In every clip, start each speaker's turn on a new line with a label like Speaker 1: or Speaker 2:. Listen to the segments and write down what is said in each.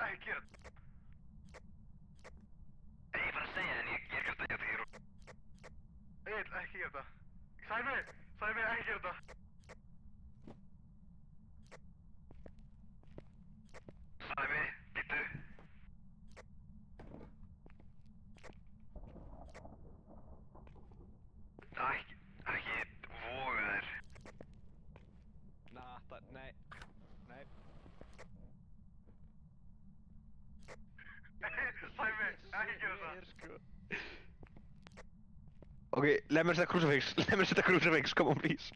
Speaker 1: ekki gera þetta. Ég bara að segja en ég er gert að gera þetta. Egil, ekki gera þetta. Sæmi, ekki gera þetta. Sæmi, býttu. Ekki voga þér.
Speaker 2: Nei.
Speaker 1: Sæmi, ekki gera þetta.
Speaker 2: Sko. Ok, let mér setja crucifix, come on please.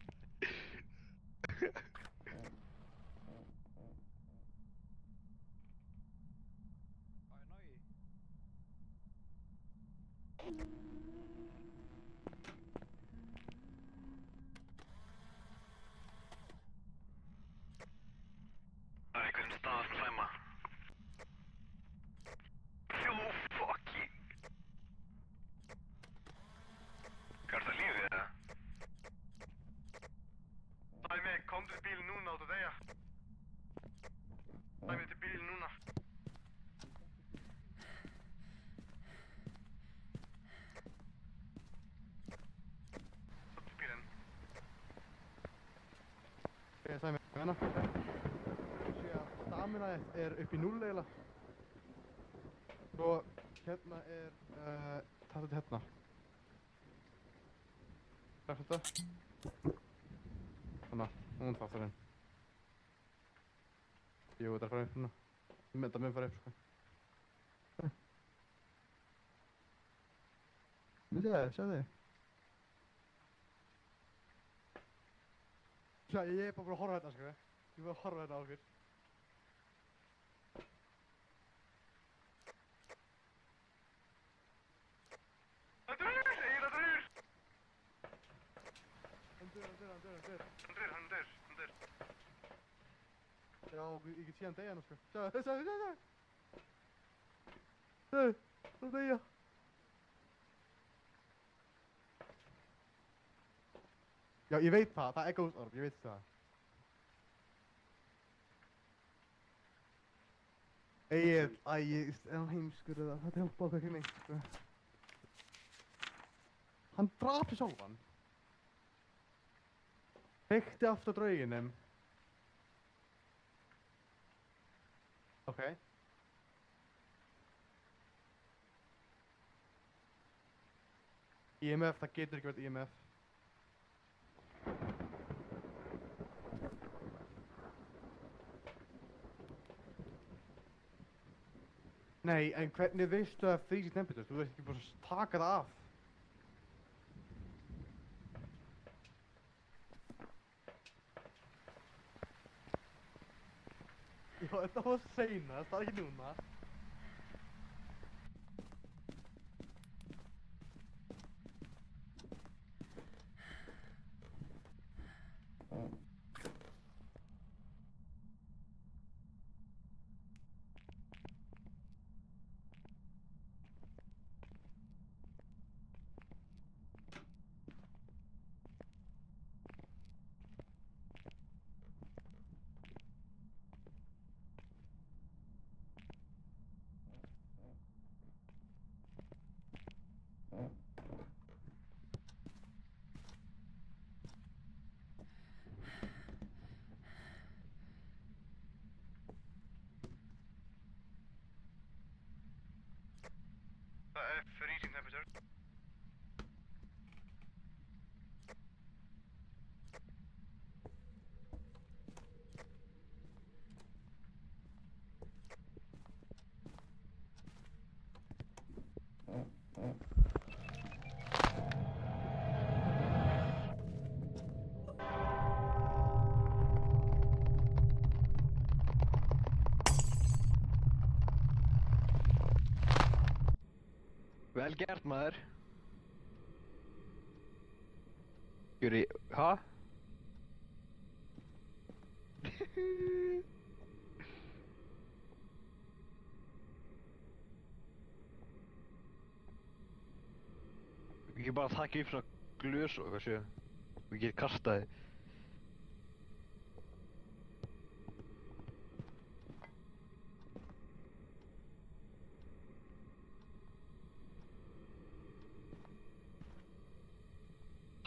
Speaker 1: Það er einhvern stað sem Sæma. Jú, fucking. Hvað er það lífið eða? Sæmi, komdu til bílinn núna út að deyja. Sæmi, til bílinn núna. Til bílinn.
Speaker 3: Sæmi, hérna. Stamina er upp í 0 eiginlega. Svo hérna er þetta hérna. Hvað er þetta? Þannig, hún þáttur henn. Jú, þetta er farið upp núna. Þetta mun farið upp, sko. Vilja það, sjá þig. Sjá, ég er bara að horfa þetta, sko. Ég er bara að horfa þetta á okkur.
Speaker 1: Hann dör.
Speaker 3: Já, ég get sé hann deyja nú, sko. Sjá. Hann deyja. Já, ég veit það er ghost orb, ég veit það. Egil, ég er heimskur eða, þetta hjálpa okkur ekki neitt, sko. Hann drapi sjálfan. Kveikti aftur drauginum. Ok. IMF, það getur ekki verið IMF. Nei, en hvernig veistu að freezing temperatures? Þú veist ekki bara að taka það af. Já, þetta var seinast, það er ekki núna.
Speaker 1: Það er freezing temperature.
Speaker 2: Vel gert, maður. Guri, ha? Ég get bara taka upp svona glös og eitthvað séu. Og ég get kastaði.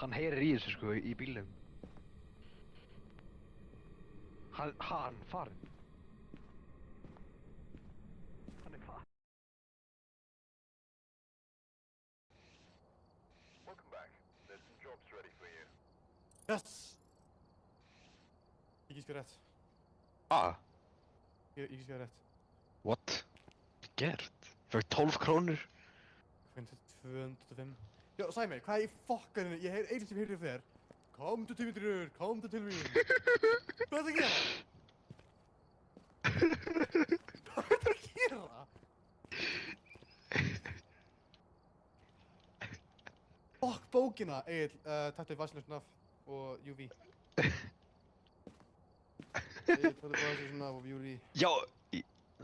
Speaker 2: Hann heyrir í þessu sko í bílnum. Hann farinn. Hann farinn.
Speaker 1: Welcome back. There's some jobs ready for you.
Speaker 3: Yes! Ég gíska rétt. Ég gíska rétt.
Speaker 2: What? Gert? Fyrir 12 krónur?
Speaker 3: Finnst 205. Já, Sæmi, hvað í fokkarinu? Ég heyr einu sem heyrði þér. Komdu til mín, drur, komdu til mín. Hvað er það að gera? Hvað er það að gera? Fokk bókina, Egil, taktu vasiljósnaf og UV. Egil, taktu vasiljósnaf og UV.
Speaker 2: Já,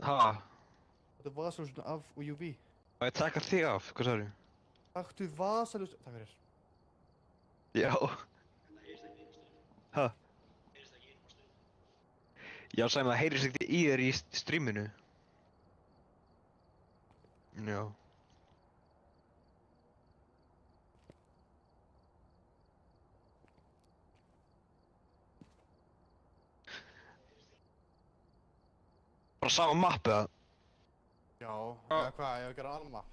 Speaker 3: Taktu vasiljósnaf og UV.
Speaker 2: Og ég taka þig af, hvað sagði?
Speaker 3: Taktu vasiljósnaf, takk fyrir.
Speaker 2: Já. Já, Sæmi, það heyrist ekki í þér í streaminu. Já. Bara sama mapp eða?
Speaker 3: Já, eða hvað, ég hef að gera annan mapp.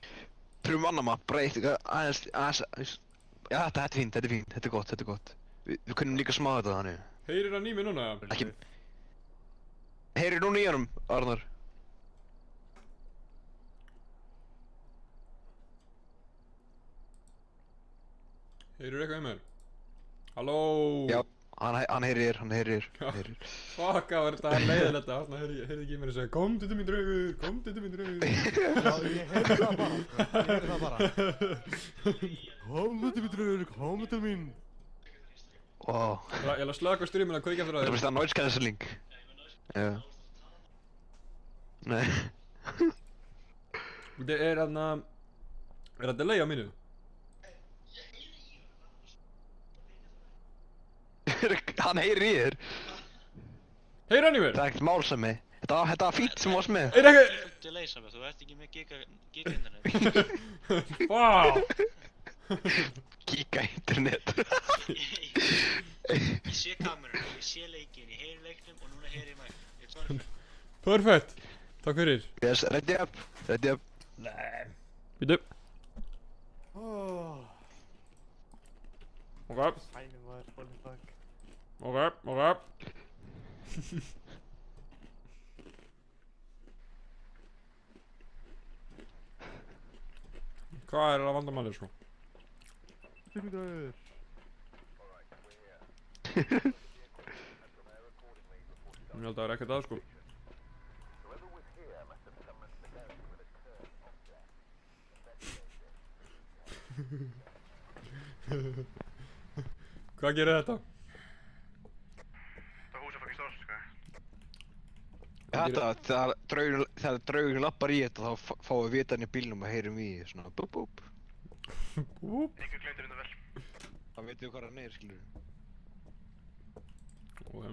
Speaker 2: Pröfum annan mapp, bara eitt, aðeins. Já, þetta er fínt, þetta er gott. Við kunnum líka smáða þetta þannig.
Speaker 4: Heyrir hann í mig núna?
Speaker 2: Ekki. Heyrir núna í honum, Arnar?
Speaker 4: Heyrir eitthvað í mér? Halló?
Speaker 2: Já, hann heyrir, hann heyrir.
Speaker 4: Fuck, það var þetta leiðilegt að hann heyrði ekki í mér að segja komdu til mín draugur, komdu til mín draugur.
Speaker 3: Já, ég heyrði það bara, ég heyrði það bara. Komdu til mín draugur, komdu til mín.
Speaker 2: Wow.
Speaker 4: Ég ætla að slaka á streamina, hvað ekki eftir
Speaker 2: Þetta er
Speaker 4: að
Speaker 2: bara það noise cancelling. Já. Nei.
Speaker 4: þér? Er það delay á mínu?
Speaker 2: Hann heyrir í þér.
Speaker 4: Heyrir hann í mér?
Speaker 2: Það er ekkert mál Sæmi. Þetta var fínt sem þú varst með.
Speaker 4: Er eitthvað...
Speaker 5: Delay Sami, þú ert ekki með giga-internet.
Speaker 4: Vá!
Speaker 2: Giga internet.
Speaker 5: Ég sé kamerun, ég sé leikinn, ég heyri leiknum og núna heyri ég mig. Ég er perfect.
Speaker 4: Perfect! Takk fyrir.
Speaker 2: Yes, ready up.
Speaker 4: Nei. Býtu. Ok.
Speaker 3: Sæmi maður, holy fuck.
Speaker 4: Ok. Hvað er það vandamálið sko?
Speaker 3: Til mín draugur.
Speaker 4: Ég held að það er ekkert að sko. Hvað gerir þetta?
Speaker 1: Það húsa fucking stórt, sko.
Speaker 2: Þegar draugurinn lappar í þetta þá fáum við vita hann í bílnum og heyrum í því svona búp búp.
Speaker 4: Úp.
Speaker 1: Einhver gleymdi hérna vel.
Speaker 2: Þá veitum við hvað hann er, skilur við.
Speaker 4: Ok.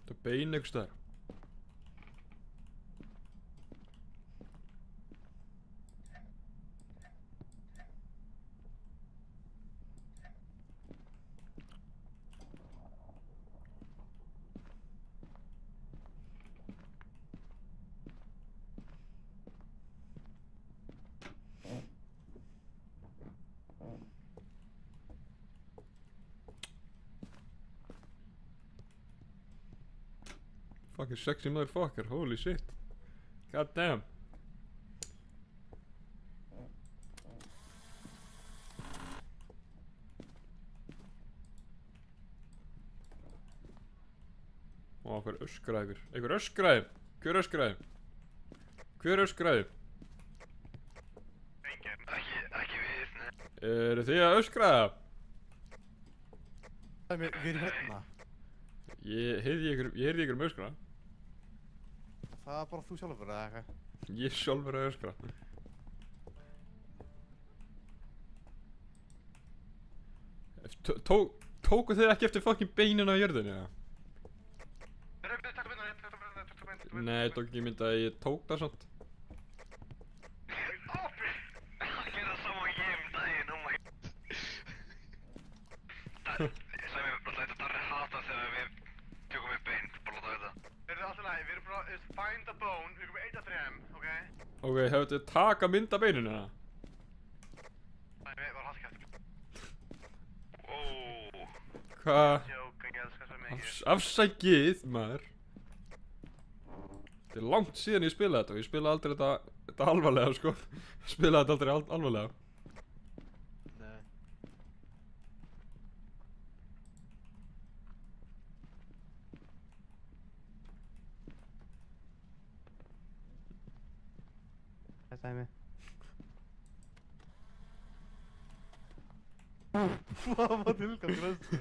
Speaker 4: Það er bein einhvers staðar. Fucking sexy motherfucker, holy shit. God damn. Ó, hver öskraði ykkur? Einhver öskraði? Hver öskraði? Hver öskraði?
Speaker 1: Engin. Ekki við, nei.
Speaker 4: Eru þið að öskraða?
Speaker 3: Sæmi, við erum hérna.
Speaker 4: Ég heyrði ykkur um öskraða.
Speaker 3: Það er bara þú sjálfur eða eitthvað?
Speaker 4: Ég er sjálfur að öskra. Tóku þið ekki eftir fucking beinin á jörðinni, eða?
Speaker 1: Takk mynd.
Speaker 4: Nei, tók ekki mynd að ég tók það samt.
Speaker 1: Hann gerði það sama og ég daginn, oh my god. Sæmi, þetta Darri hata þegar við tökum upp bein, bara láta þetta. Alltaf læg, við erum bara, find the bone, við erum 1 af 3, ok?
Speaker 4: Ok, hefur þið taka mynd af beininu, eða?
Speaker 1: Sæmi, var halskæft.
Speaker 4: Hvað?
Speaker 1: Jók, ég elskar svo mikið.
Speaker 4: Afsækið, maður. Þetta er langt síðan ég spilaði þetta og ég spilaði aldrei þetta alvarlega, sko. Ég spilaði þetta aldrei alvarlega.
Speaker 2: Nei.
Speaker 3: Það er Sæmi. Hvað var tilgangur þessu?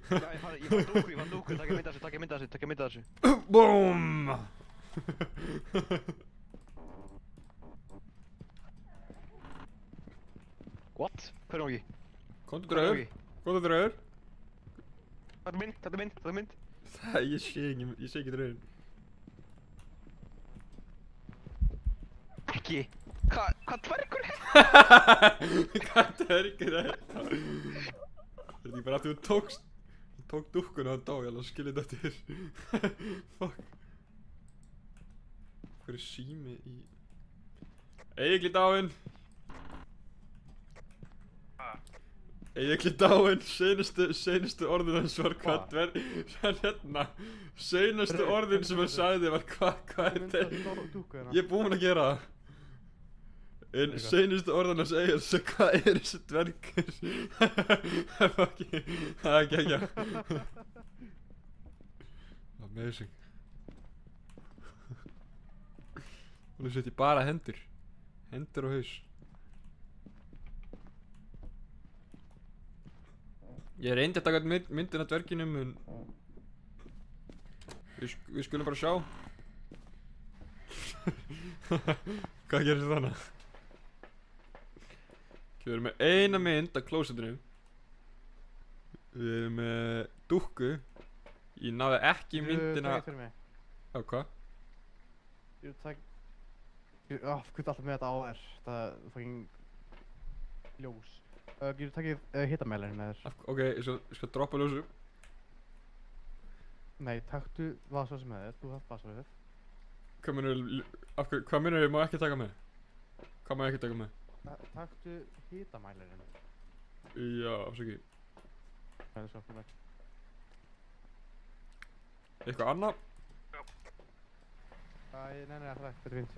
Speaker 2: Já, ég fann dúku, takk ég mynd af þessu.
Speaker 4: BOOM!
Speaker 2: What? Hver er hún ekki?
Speaker 4: Komdu draugur. Komdu draugur.
Speaker 2: Þetta er mynd.
Speaker 4: Það, ég sé ekki draugin.
Speaker 2: Ekki? Hvað dvergur er?
Speaker 4: Hvað dvergur er þetta? Þetta er ekki bara að þú tók dúkkuna og dó, ég alveg skilja þetta eftir. Fuck. Hver er sími í... Egil dáinn. Egil dáinn, seinustu orðin hans var hvað dverg... Hérna, seinustu orðin sem hann sagði var hvað er þetta? Ég er búinn að gera það. En seinustu orðin hans Egil svo hvað er þessi dvergur? Fuck, það er ekki ekki. Amazing. Og nú set ég bara hendur. Hendur og haus. Ég reyndi að taka myndin af dverginum en við skulum bara sjá. Hvað gerist þannig? Við erum með eina mynd af klósettinu. Við erum með dúkku. Ég náði ekki myndina...
Speaker 3: Takk fyrir mig.
Speaker 4: Já, hvað?
Speaker 3: Takk... Hvað alltaf með þetta á þér? Það er fucking... ljós. Getur takkið hitamælinn með þér?
Speaker 4: Ok, ég skal droppa ljósu.
Speaker 3: Nei, taktu vasasvið með þér. Þú haft vasasvið.
Speaker 4: Hvað minnur ég má ekki taka með? Hvað má ég ekki taka með?
Speaker 3: Taktu hitamælinn.
Speaker 4: Já, afsakið.
Speaker 3: Það er svo fyrir mig.
Speaker 4: Eitthvað annað?
Speaker 3: Nei, það er fínt.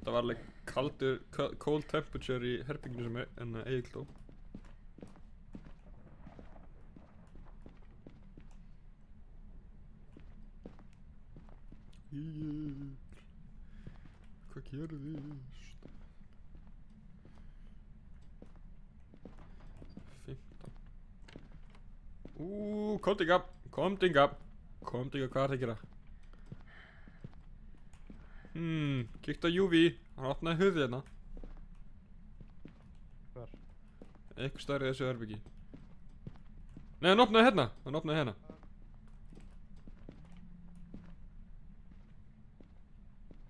Speaker 4: Það var alveg kaldur, cold temperature í herbygginu sem en Egil dó. Egil, hvað gerðist? 15. Komdu hingað, hvað er það að gera? Kíkt á Júví, hann opnaði höfðið hérna.
Speaker 3: Hvar?
Speaker 4: Eitthvað stærri þessu herbyggi. Nei, hann opnaði hérna,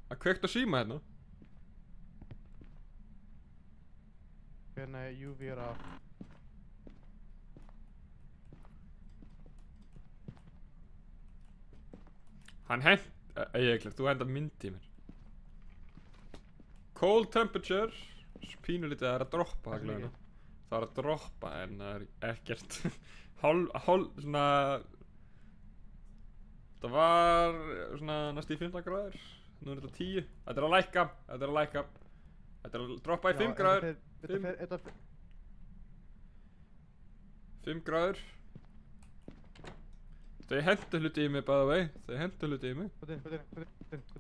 Speaker 4: Hann kveikt á síma hérna.
Speaker 3: Hvernig Júví er af...
Speaker 4: Hann Egil, þú hendar mynd í mér. Cold temperature. Pínulítið, það er að droppa það glæðina. Það er að droppa en það er ekkert. Svona... Það var svona næstu í 15 gráður. Nú er þetta 10. Þetta er að lækka. Þetta er að droppa í 5 gráður. 5 gráður. Þau hendur hluti í mig, by the way. Hvað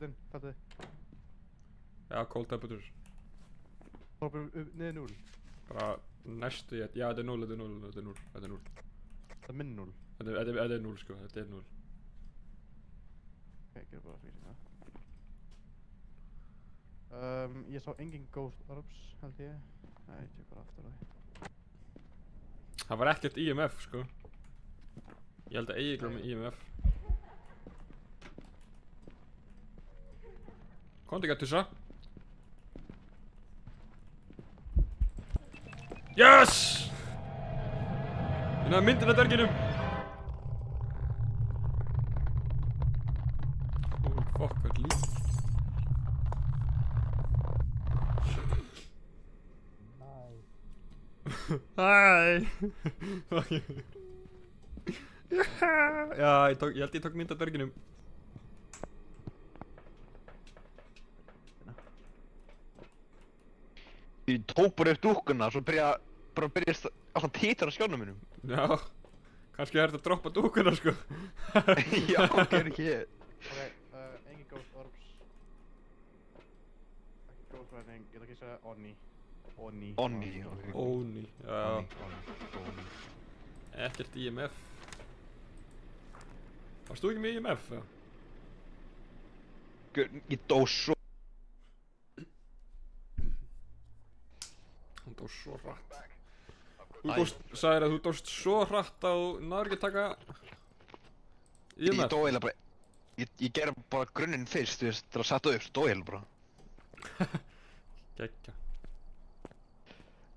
Speaker 4: inn,
Speaker 3: fattu þið.
Speaker 4: Já, cold temperature.
Speaker 3: Hoppum niður 0.
Speaker 4: Bara næstu ég, já þetta er 0.
Speaker 3: Það er minn 0.
Speaker 4: Þetta er 0 sko, þetta er 0.
Speaker 3: Ok, gerðu bara freezing ég sá engin ghost orbs, held ég. Nei, ég tek bara aftur á því.
Speaker 4: Það var ekkert IMF, sko. Ég held að Egill var með IMF. Komdu ekki að tussa. Yes! Ég náði myndin af dverginum. Holy fuck, hvað er líf? Hæ! Já, ég held ég tók mynd af dverginum.
Speaker 2: Ég tók bara upp dúkkuna, svo byrjaðist alltaf títar á skjánum minnum.
Speaker 4: Já, kannski er þetta að droppa dúkuna, sko.
Speaker 2: Já, gerði ekki ég.
Speaker 3: Ok, engin ghost orbs. Ekki ghost running, ég ætla ekki að segja Oni.
Speaker 2: Onni, ok.
Speaker 4: Óni, já.
Speaker 2: Onni.
Speaker 4: Ekkert IMF. Varst þú ekki með IMF, eða?
Speaker 2: Ég dó svo.
Speaker 4: Hún dó svo hratt. Þú sagðir að þú dóst svo hratt að þú náður ekki að taka
Speaker 2: Ég
Speaker 4: IMF.
Speaker 2: dó eiginlega bara. Ég gerði bara grunninn fyrst, þú veist, til að setja upp, dó eiginlega bara.
Speaker 4: Gekkja.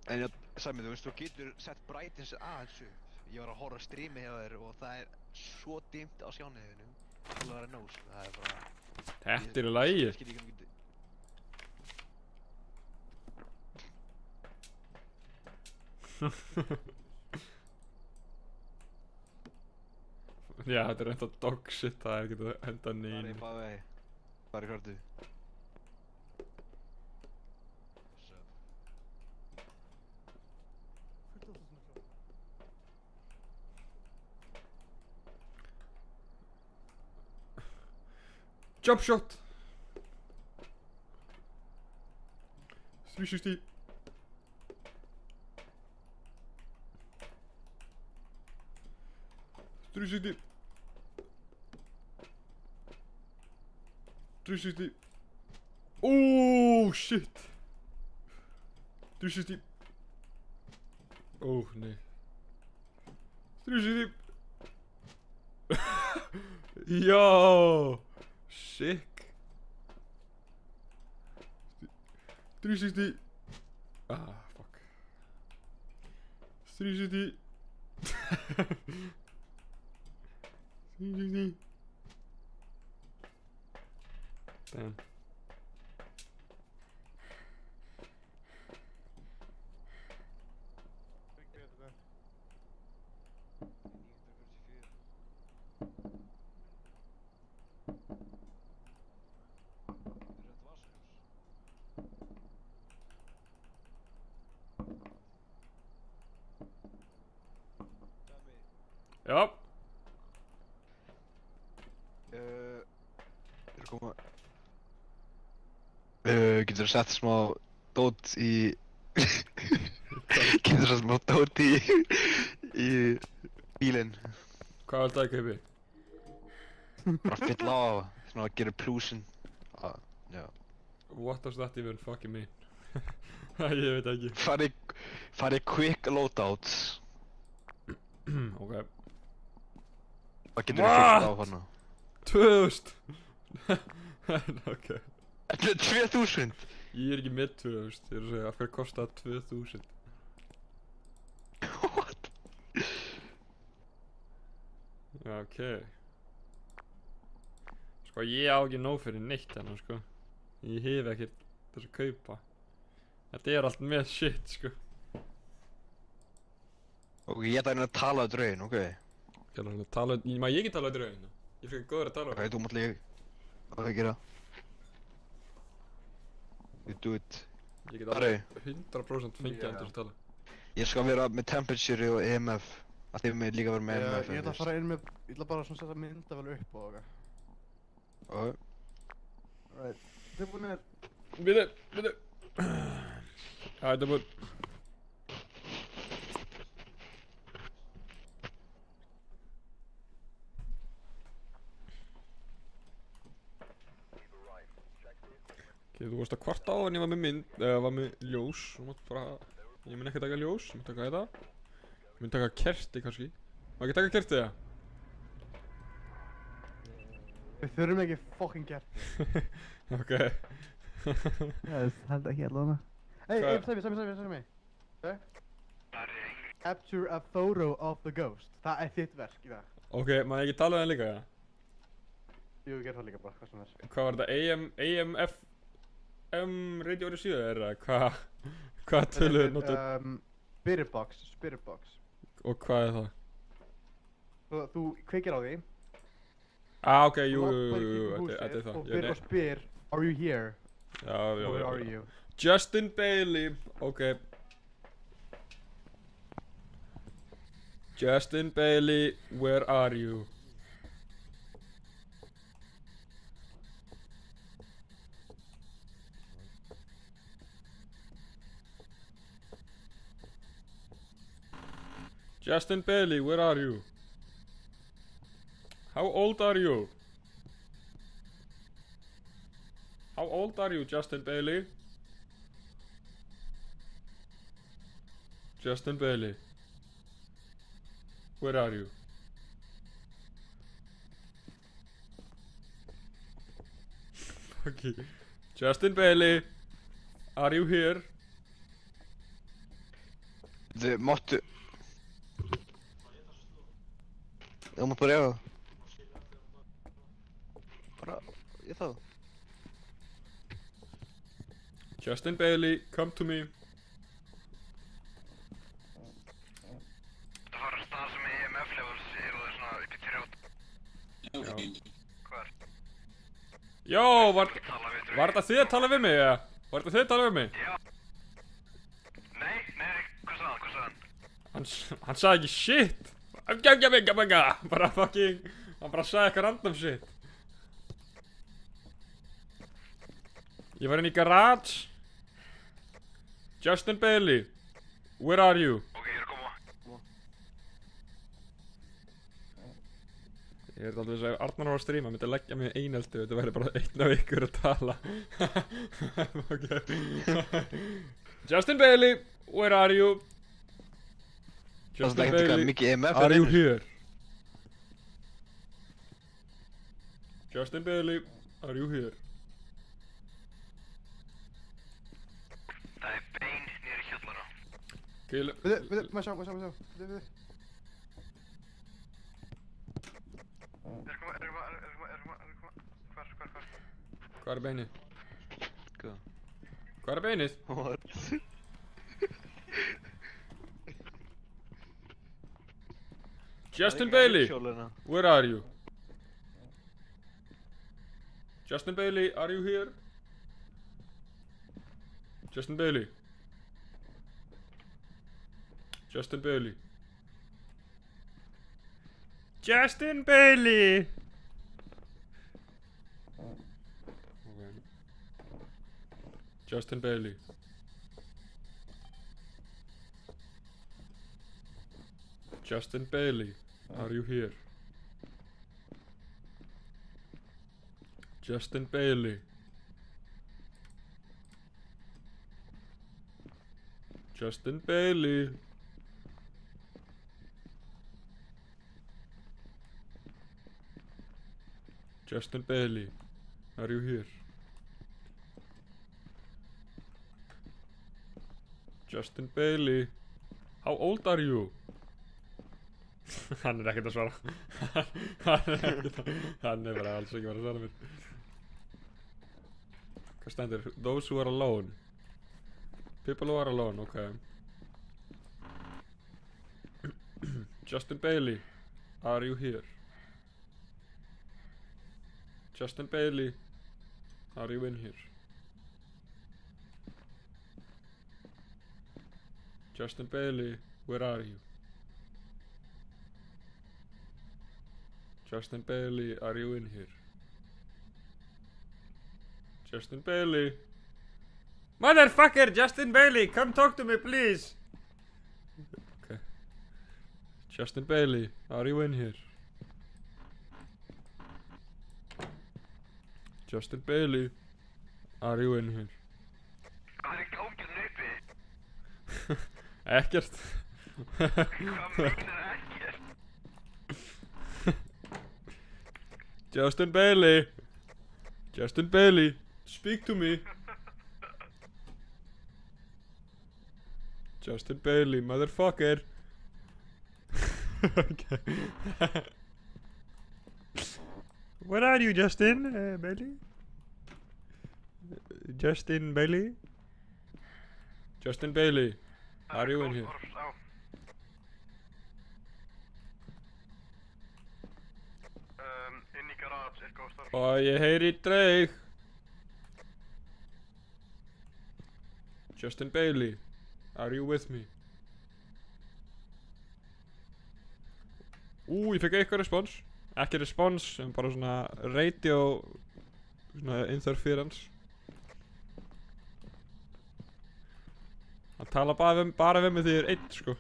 Speaker 2: En ég sagði mér, þú veist, þú getur sett brightness aðeins upp. Ég var að horfa streami hjá þér og það er svo dimmt á skjániðinu. Það er að nóg, sko, það er bara...
Speaker 4: Þetta er í lagi.
Speaker 2: Ég skil ekki um getið.
Speaker 4: Já, þetta er enda dog shit, það er ekki að henda neinu.
Speaker 2: Það er bara vegi. Hvað er kvartu?
Speaker 4: Jump shot! 360. Oh shit! 360. Oh nee. 360. Yo! Sick. 360. Ah, fuck. 360. 360. Damn. Já.
Speaker 2: Koma... getur þú sett smá dót í... getur þú sett smá dót í bílinn.
Speaker 4: Hvað var það ekki uppi?
Speaker 2: Bara fylla á, svona að gera plúsin. Já.
Speaker 4: What does that even fucking mean? Ég veit ekki.
Speaker 2: Farið quick loadouts.
Speaker 4: Ok.
Speaker 2: Hvað getur þú fylla á hana?
Speaker 4: 2000! Ok.
Speaker 2: Þetta er 2000!
Speaker 4: Ég er ekki með 2000, ég er að segja af hverju kostar það 2000?
Speaker 2: What?
Speaker 4: Já, ok. Sko, ég á ekki nóg fyrir neitt hérna, sko. Ég hef ekkert þess að kaupa. Þetta er allt með shit, sko.
Speaker 2: Ok, ég ætla að tala á draugin, ok?
Speaker 4: Ég ætla að tala, má ég ekki tala á draugina? Ég er fyrir góður að tala á
Speaker 2: Ok, þú mátt líka. Hvað það gera? You do it.
Speaker 4: Ég get alveg 100% fengið hann til að tala.
Speaker 2: Ég skal vera með temperature og EMF. Að þið með líka vera með EMF.
Speaker 3: Ég ætla að fara inn með, ég ætla bara svona að setja myndavél upp og okkar.
Speaker 2: Ok.
Speaker 3: Alright, tilbúinir.
Speaker 4: Bíddu. Já, þetta er búinn. Þú varst að kvarta á en ég var með mynd, eða var með ljós. Þú mátt bara, ég mun ekki taka ljós, ég mun taka þetta. Ég mun taka kerti kannski. Má ekki taka kerti það?
Speaker 3: Við þurfum ekki fucking kerti.
Speaker 4: Ok.
Speaker 3: Yes, held ekki allavega. Hey, Sami. Capture a photo of the ghost. Það þitt verk í það.
Speaker 4: Ok, má ég ekki tala um það líka, ja?
Speaker 3: Jú, ég ger það líka bara, hvað sem er.
Speaker 4: Hvað var þetta? Radio árið síðan er það? Hvað töluðu notu?
Speaker 3: Spirit box.
Speaker 4: Og hvað er það?
Speaker 3: Þú kveikir á því.
Speaker 4: Ok, jú, þetta er það.
Speaker 3: Og spyr, are you here?
Speaker 4: Já.
Speaker 3: Where are you?
Speaker 4: Justin Bailey, ok. Justin Bailey, where are you? Justin Bailey, where are you? How old are you? How old are you, Justin Bailey? Justin Bailey, where are you? Okay. Justin Bailey, are you here?
Speaker 2: Þið máttu... Þú mátt bara eiga það. Bara, ég það.
Speaker 4: Justin Bailey, come to me.
Speaker 1: Það fara stað sem EMF levels eru það svona upp í 3. Hvar?
Speaker 4: Jó, var þetta þið að tala við mig, eða? Var þetta þið að tala við mig?
Speaker 1: Já. Nei, hvað sagði hann?
Speaker 4: Hann sagði ekki shit. Bara fucking, hann bara sagði eitthvað random shit. Ég var inn í garage. Justin Bailey, where are you?
Speaker 1: Ok, ég er að koma.
Speaker 4: Ég er alltaf þess að ef Arnar var að stríma, myndi að leggja mig einelti og þetta væri bara einn af ykkur að tala. Ok. Justin Bailey, where are you? Justin Bailey, are you here? Justin Bailey, are you here?
Speaker 1: Það er bein niður í hjallara.
Speaker 3: Við, maður sjá.
Speaker 1: Þeir koma. Hvar?
Speaker 4: Hvað er beinið?
Speaker 2: Hvað?
Speaker 4: Hvað er beinið?
Speaker 2: What?
Speaker 4: Justin Bailey, where are you? Justin Bailey, are you here? Justin Bailey. Justin Bailey. Justin Bailey! Okay. Justin Bailey. Justin Bailey, are you here? Justin Bailey. Justin Bailey. Justin Bailey, are you here? Justin Bailey, how old are you? Hann ekkert að svara. Hann bara alls ekki að svara mér. Hvað stendur? Those who are alone. People who are alone, okay. Justin Bailey, are you here? Justin Bailey, are you in here? Justin Bailey, where are you? Justin Bailey, are you in here? Justin Bailey. Motherfucker, Justin Bailey, come talk to me, please. Okay. Justin Bailey, are you in here? Justin Bailey, Are you in here?
Speaker 1: Hvað er í gangi uppi?
Speaker 4: Ekkert.
Speaker 1: Hvað meinar ekkert?
Speaker 4: Justin Bailey. Justin Bailey. Speak to me. Justin Bailey, motherfucker. Okay. Where are you, Justin Bailey? Justin Bailey? Justin Bailey, are you in here?
Speaker 1: Inn í garage er Ghost Orb.
Speaker 4: Og ég heyri dreig. Justin Bailey, are you with me? Ég fekk eitthvað respons. Ekki respons, en bara svona radio, svona interference. Hann tala bara við mig því ég er einn, sko.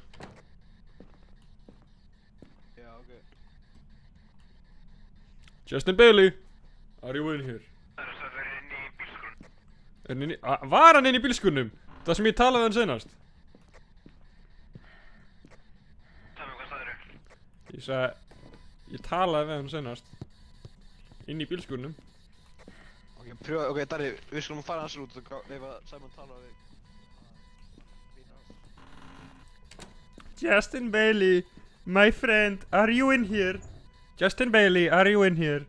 Speaker 2: Já, ok.
Speaker 4: Justin Bailey, are you in here?
Speaker 1: Það er inn í bílskrun.
Speaker 4: Var hann inn í bílskurnum? Það sem ég talaði hann senast.
Speaker 1: Hvað sagðirðu?
Speaker 4: Ég sagði, ég talaði við hann senast. Inn í bílskurnum.
Speaker 2: Ok, Darri, við skulum fara hans út og leifa Simon tala við.
Speaker 4: Justin Bailey, my friend, are you in here? Justin Bailey, are you in here?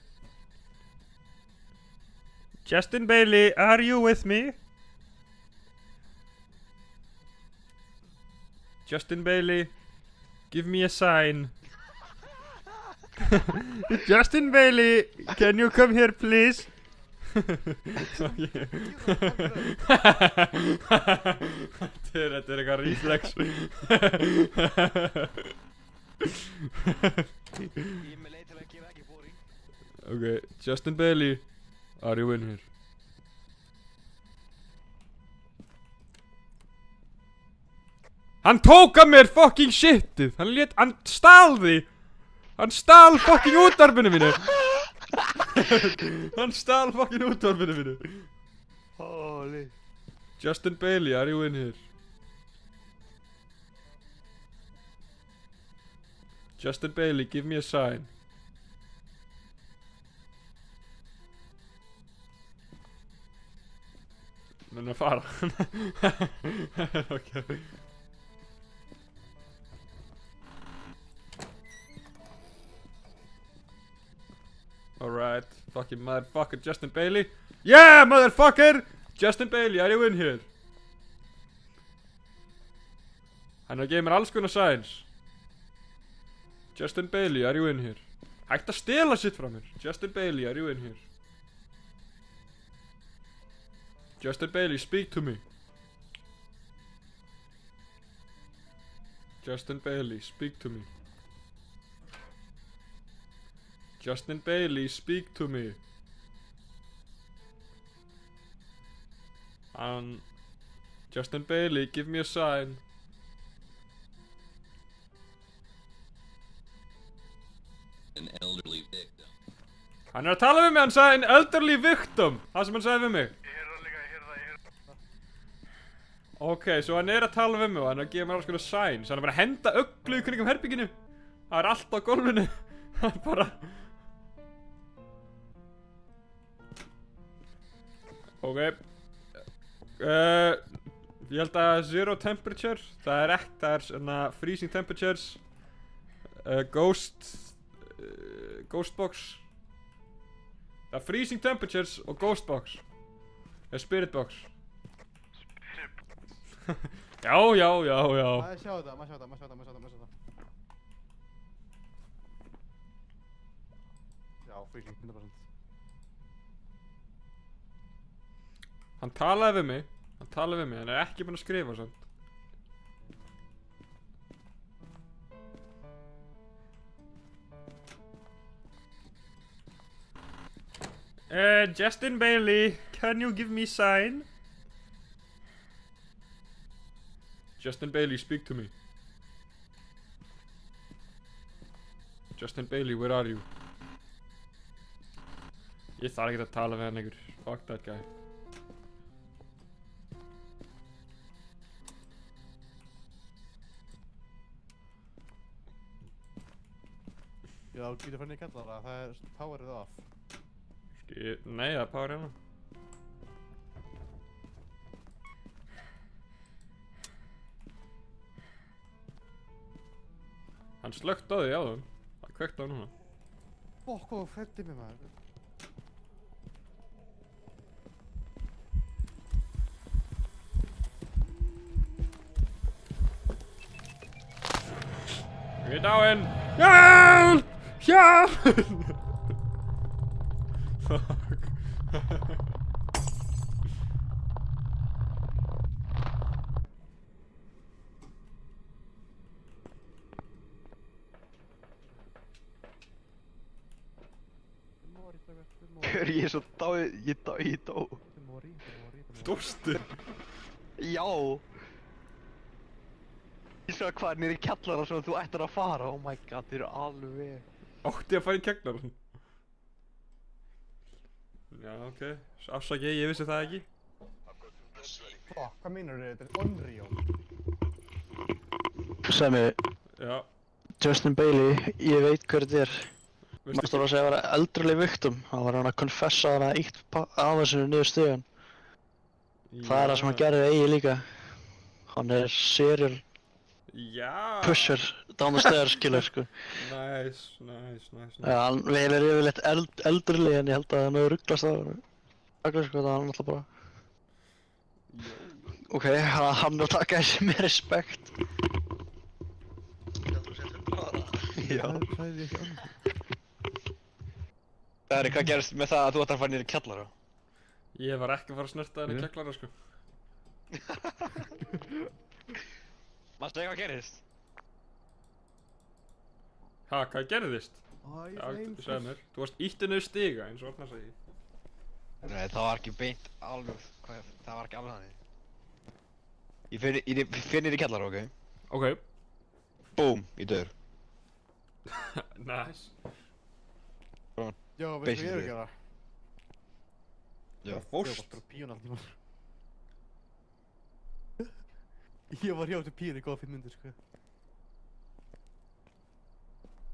Speaker 4: Justin Bailey, are you with me? Justin Bailey, give me a sign. Justin Bailey, can you come here, please? Þetta er eitthvað reflex.
Speaker 2: Ég með leið til að gera ekki boring.
Speaker 4: Okay, Justin Bailey, are you in here? Hann tók af mér fucking shitið. Hann stal því. Hann stal fucking útvarpinu mínu. Hann stal fucking útvarpinu mínu.
Speaker 2: Holy.
Speaker 4: Justin Bailey, are you in here? Justin Bailey, give me a sign. Hann er að fara. Okay. Alright, fucking motherfucker Justin Bailey. Yeah, motherfucker! Justin Bailey, are you in here? Hann er að gefa mér alls konar signs. Justin Bailey, are you in here? Hægt að stela shit frá mér. Justin Bailey, are you in here? Justin Bailey, speak to me. Justin Bailey, speak to me. Justin Bailey, speak to me. Justin Bailey, give me a sign.
Speaker 6: An elderly victim.
Speaker 4: Hann er að tala við mig, hann sagði an elderly victim. Það sem hann sagði við mig.
Speaker 1: Ég heyrði það líka, ég heyrði það.
Speaker 4: Ok, svo hann er að tala við mig og hann er að gefa mér alls konar signs. Hann er bara að henda öglu í kringum herbygginu. Það er allt á gólfinu. Það er bara... Ok. Ég held að zero temperature. Það er ekki, það er svona freezing temperatures. Ghost box. Það er freezing temperatures og ghost box. Spirit box. Já.
Speaker 3: Maður sjá þetta. Já, freezing, 100%.
Speaker 4: Hann talaði við mig. Hann er ekki búinn að skrifa samt. Justin Bailey, can you give me sign? Justin Bailey, speak to me. Justin Bailey, where are you? Ég þarf ekki að tala við hann einhver. Fuck that guy.
Speaker 3: Já, þú getur farið niður í kjallara, það er powerið off.
Speaker 4: Nei, það er power hérna. Hann slökkt á því áðan. Það kveikt á núna.
Speaker 3: Fokk, hvað freddi mig maður.
Speaker 4: Ég er dáinn! Hjálp! Hjálp! Fuck.
Speaker 2: Ég er svo dáið, ég dó.
Speaker 4: Dóstu?
Speaker 2: Já. Ég svo hvað er niður í kjallara sem þú ættir að fara. Oh my god, þið eru alveg.
Speaker 4: Átti að fara í kjallarann? Já, ok. Afsakið, ég vissi það ekki.
Speaker 3: Fokk, hvað meinar þetta er unreal.
Speaker 7: Sæmi,
Speaker 4: Já.
Speaker 7: Justin Bailey, ég veit hver þetta er.
Speaker 4: Veistu
Speaker 7: Maður stóð að segja að vera eldraleg victim. Hann var hann að confessa að hann að ítt aðeins niður stigan. Það er það sem hann gerði eigi líka. Hann er serial
Speaker 4: Já.
Speaker 7: pusher down the stairs, skilur, sko.
Speaker 4: Nice.
Speaker 7: Já, hann velir yfirleitt eldurleg en ég held að hann hefur rugglast á hann. Takk, sko, það er hann alltaf bara. Ok, hann er að taka þessi með respekt.
Speaker 2: Já.
Speaker 3: Það sagði ég ekki annað.
Speaker 2: Það er hvað gerist með það að þú ættir að fara niður í kjallara?
Speaker 4: Ég var ekki að fara að snerta henni kjallara, sko.
Speaker 2: Manstu ekki hvað gerist?
Speaker 4: Ha, hvað gerðist?
Speaker 3: Æ,
Speaker 4: Já, þú sagði mér. Þú varst ítti niður stiga, eins og Arnar segi.
Speaker 2: Nei, það var ekki beint alveg, það var ekki alveg þannig. Ég finn niður í kjallara, ok?
Speaker 4: Ok.
Speaker 2: Búm, ég dör.
Speaker 4: Nice.
Speaker 3: Já, veistu hvað ég er að gera?
Speaker 2: Já.
Speaker 4: Það
Speaker 3: Ég var
Speaker 4: fórst.
Speaker 3: bara að spila píun allt tíma. Ég var hjá til píun í góða 5 myndir, sko.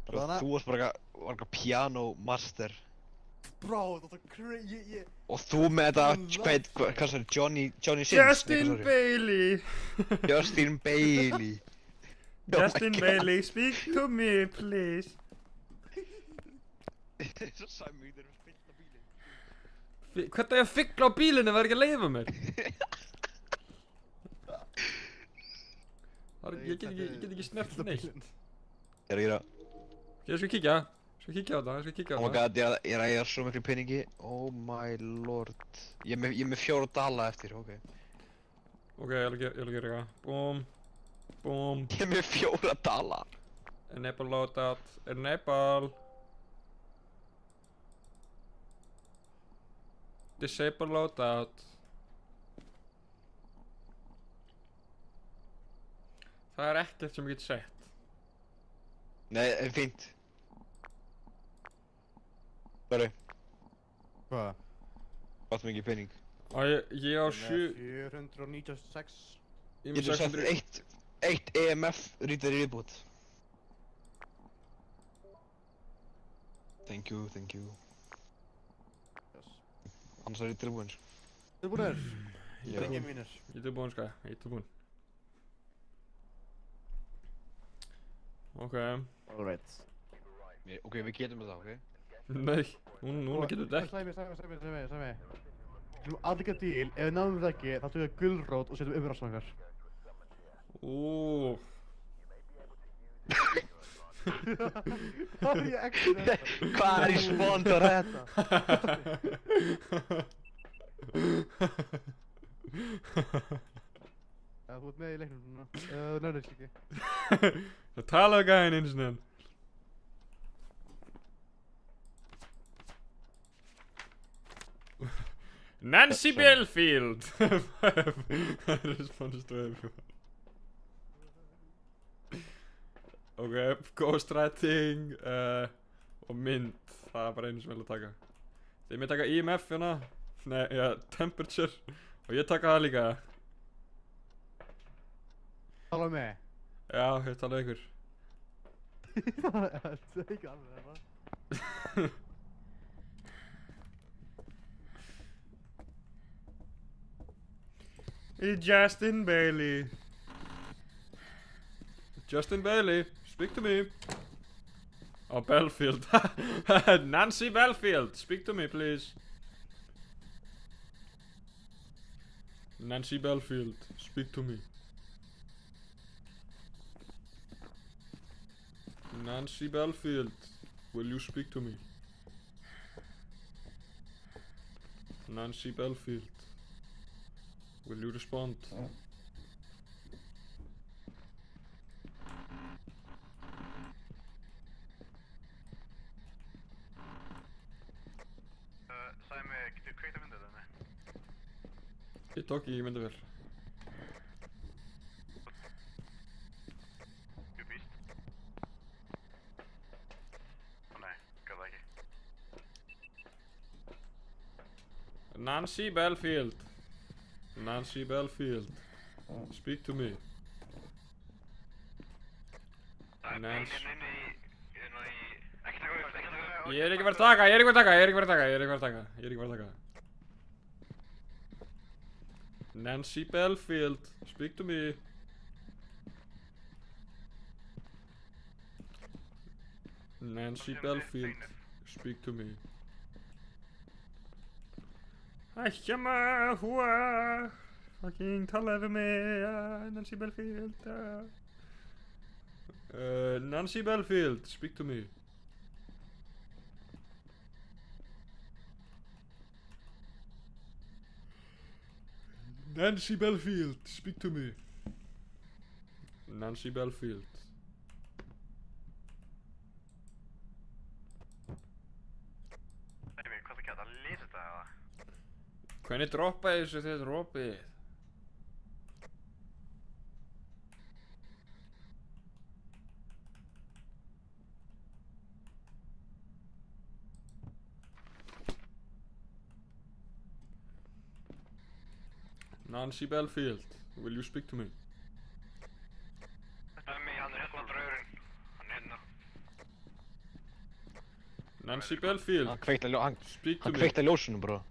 Speaker 3: Þarna.
Speaker 2: Þú varst bara eitthvað piano master.
Speaker 3: Bro, þetta er crazy,
Speaker 2: Og þú með þetta, hvað sagði, Johnny Sins?
Speaker 4: Justin Bailey!
Speaker 2: Justin Bailey.
Speaker 4: Justin Bailey, speak to me, please.
Speaker 2: Svo Sæmi, þeir eru að fylla bílinn.
Speaker 4: Hvernig er ég að fylla á bílinni, var ekki að leiða mér? Ég get ekki snert neitt.
Speaker 2: Ég er að gera.
Speaker 4: Ég skal kíkja. Skal kíkja á það,
Speaker 2: Oh my god, ég er að eiga svo miklu peningi. Oh my lord. Ég er með 4 dala eftir, ok.
Speaker 4: Ok, ég ætla að gera eitthvað. Búm. Búm.
Speaker 2: Ég er með 4 dala.
Speaker 4: Enable loadout. Enable. Disable loadout. Það er ekkert sem ég get sett.
Speaker 2: Nei, fínt. Sorry,
Speaker 3: Hvað?
Speaker 2: gott mikið pening.
Speaker 4: Ég á 7...
Speaker 3: 496.
Speaker 2: Ég getur sett 1 EMF rítar í viðbútt. Thank you.
Speaker 3: Yes.
Speaker 2: Annars er ég tilbúinn.
Speaker 3: Tilbúinir?
Speaker 2: Já.
Speaker 3: Drengir mínir.
Speaker 4: Ég er tilbúinn, sko. Ég er tilbúinn. Ok.
Speaker 3: Alright.
Speaker 2: Ok, við getum þetta, ok?
Speaker 4: Nei, núna getur þetta ekki.
Speaker 3: Sæmi. Við erum allir ekki díl, ef við náðum þetta ekki, þá tökum við gulrót og setjum umræðsvangar. Hvað er ég ekki þetta?
Speaker 2: Hvað er í spondar þetta?
Speaker 3: Já, þú ert með í leiknum núna. Þú nefnir ekki.
Speaker 4: Það talaði gæðin einu sinni. Nancy Belfield! Response to everyone. Ok, ghostwriting og mynd, það er bara einu sem ég vil að taka. Þið mér taka EMF hérna, nei, ja, temperature og ég taka það líka.
Speaker 3: Tala með.
Speaker 4: Já, ég tala ykkur.
Speaker 3: Það er ekki alveg það.
Speaker 4: Justin Bailey. Justin Bailey, speak to me. Oh, Belfield. Nancy Belfield, speak to me, please. Nancy Belfield, speak to me. Nancy Belfield, will you speak to me? Nancy Belfield, will you respond?
Speaker 1: Sæmi, getur þú kveikt að mynda þetta?
Speaker 4: Ég tók í myndavél.
Speaker 1: Þú býst? Ó nei, gaf það ekki.
Speaker 4: Nancy Belfield. Nancy Belfield. Speak to me. Nancy.
Speaker 1: Ekki taka upp, ekki taka upp.
Speaker 4: Ég er ekki verið að taka, ég er ekki verið að taka, ég er ekki verið að taka, ég er ekki verið að taka, ég er ekki verið að taka. Nancy Belfield, speak to me. Nancy Belfield, speak to me. Ætjama húa, fucking talaðu við mig, Nancy Belfield. Nancy Belfield, speak to me. Nancy Belfield, speak to me. Nancy Belfield.
Speaker 1: Sæmi, hvað það geta að lesa þetta eða?
Speaker 4: Hvernig droppaði þessu þegar þetta er opið? Nancy Belfield, will you speak to me?
Speaker 1: Sæmi, hann hérna draugurinn. Hann hérna.
Speaker 4: Nancy Belfield,
Speaker 2: Hann kveikti
Speaker 4: speak to me.
Speaker 2: ljósunum, bro.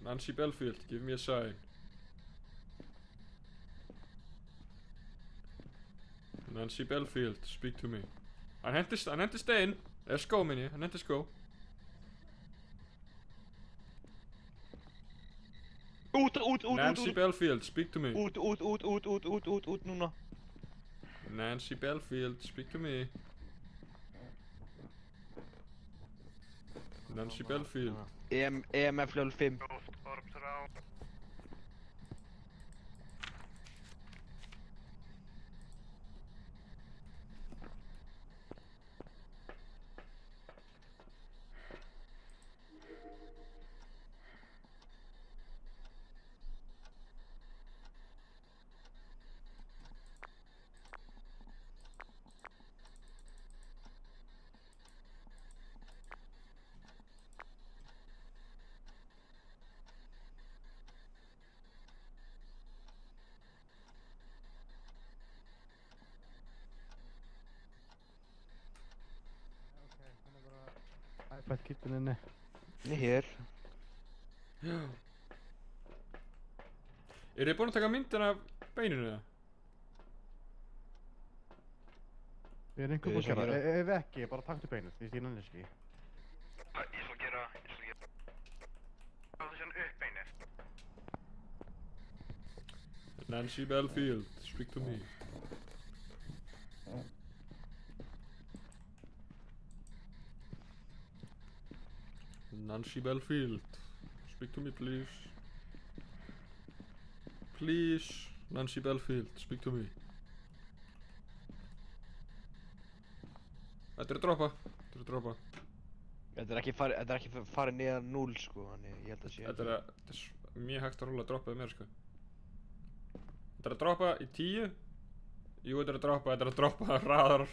Speaker 4: Nancy Belfield, give me a sign. Nancy Belfield, speak to me. Hann henti stein. Eða skó minni, hann henti skó.
Speaker 2: Út
Speaker 4: Nancy Belfield, speak to me.
Speaker 2: Út núna.
Speaker 4: Nancy Belfield, speak to me. Nancy Belfield.
Speaker 2: EMF level 5.
Speaker 1: Ghost orbs around.
Speaker 3: iPad kittin inni.
Speaker 2: Hér.
Speaker 4: Já. Eru þið búin að taka myndin af beininu það?
Speaker 3: Ég er einhver búinn að gera það. Ef ekki, bara taktu beinið, því ég nenni þess ekki.
Speaker 1: Ég skal gera. Það sé hann upp beinið.
Speaker 4: Nancy Belfield, speak to me. Nancy Belfield, speak to me please. Please, Nancy Belfield, speak to me. Þetta er að droppa.
Speaker 2: Þetta er ekki farið neðan 0, sko, þannig ég held að sé.
Speaker 4: Þetta er mjög hægt að rúla að droppa við mér, sko. Þetta er að droppa í 10. Jú, þetta er að droppa hraðar.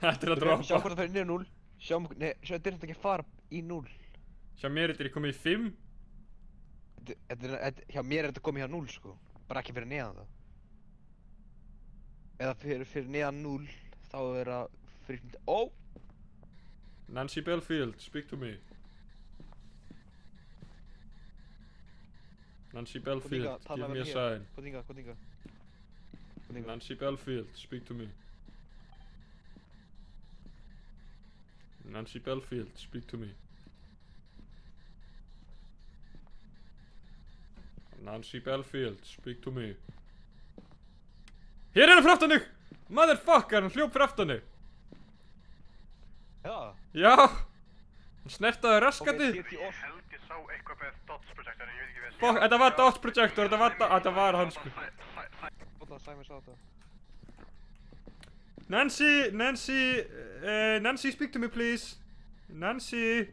Speaker 4: Þetta er að droppa.
Speaker 2: Sjá hvort það fyrir neðan 0. Þetta er ekki að fara í 0.
Speaker 4: Hjá mér er þetta komið í 5.
Speaker 2: Hjá mér er þetta komið hjá 0, sko. Bara ekki fyrir neðan það. Eða fyrir neðan 0, þá þá er það fyrir... Ó!
Speaker 4: Nancy Belfield, speak to me. Nancy Belfield, give me a sign.
Speaker 2: Hvað þinga?
Speaker 4: Nancy Belfield, speak to me. Nancy Belfield, speak to me. Nancy Belfield, speak to me. Hér er hann fyrir aftan þig! Motherfucker, hann hljóp fyrir aftan þig!
Speaker 2: Já!
Speaker 4: Já! Hann snertaði raskatið!
Speaker 1: Ég held ég sá eitthvað með dots projector, ég veit ekki vel.
Speaker 4: Fuck, þetta var Dot Projector, þetta var hann sko.
Speaker 2: Sæmi sá þetta.
Speaker 4: Nancy, speak to me please. Nancy.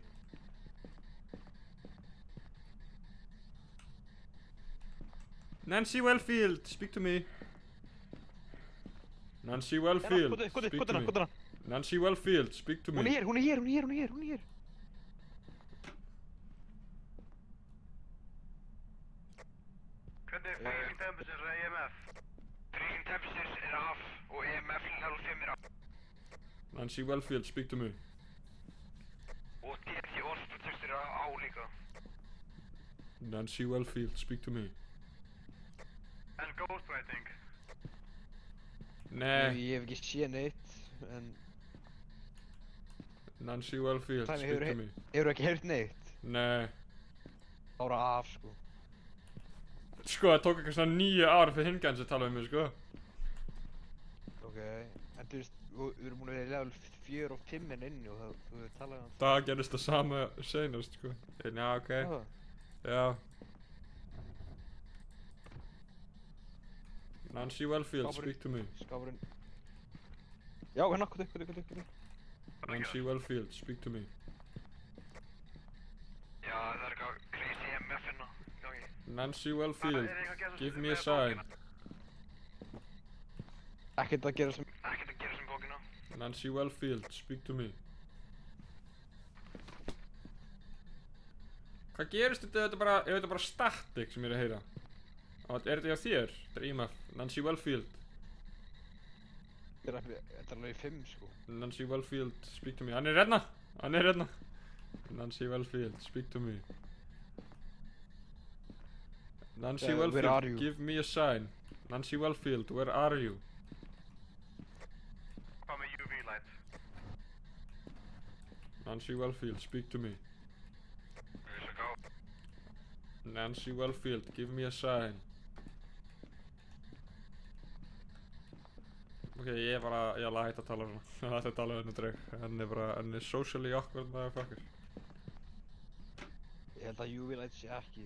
Speaker 4: Nancy Wellfield, speak to me. Nancy Wellfield, speak to me. Nancy Wellfield, speak to me.
Speaker 2: Hún er hér.
Speaker 1: Hvernig er freezing temperatures og EMF? Freezing temperatures er af og EMF level 5 er af.
Speaker 4: Nancy Wellfield, speak to me.
Speaker 1: Og DT Orst Protector er á líka.
Speaker 4: Nancy Wellfield, speak to me.
Speaker 1: En ghostwriting?
Speaker 4: Nei.
Speaker 2: Ég hef ekki séð neitt, en...
Speaker 4: Nancy Wellfield, speak to me.
Speaker 2: Hefur ekki heyrt neitt?
Speaker 4: Nei.
Speaker 2: Ára af, sko.
Speaker 4: Sko, það tók eitthvað svona 9 ár fyrir hingans að tala um mig, sko.
Speaker 2: Ok, en þú veist, við erum búin að vera í level 4 og 5 inni og þú talaði um...
Speaker 4: Það gerist það sama seinast, sko. En já, ok. Já. Nancy Wellfield, speak to me.
Speaker 2: Skáfurinn... Já, hérna, hvað?
Speaker 4: Nancy Wellfield, speak to me.
Speaker 1: Já, það er eitthvað crazy EMF hérna.
Speaker 4: Nancy Wellfield, give me a sign.
Speaker 2: Ekkert að gera sem
Speaker 1: bókina.
Speaker 4: Nancy Wellfield, speak to me. Hvað gerist þetta ef þetta er bara static sem ég er að heyra? Er þetta hjá þér? Þetta er EMF. Nancy Wellfield.
Speaker 2: Þetta er alveg í 5, sko.
Speaker 4: Nancy Wellfield, speak to me. Hann er hérna! Nancy Wellfield, speak to me. Nancy Wellfield, give me a sign. Nancy Wellfield, where are you?
Speaker 1: Hvað með UV light?
Speaker 4: Nancy Wellfield, speak to me. Nancy Wellfield, give me a sign. Ok, ég ætla að hætta að tala svona. Ég ætla að tala um henni dreg. Hann er socially awkward motherfucker.
Speaker 2: Ég held að UV light sé ekki.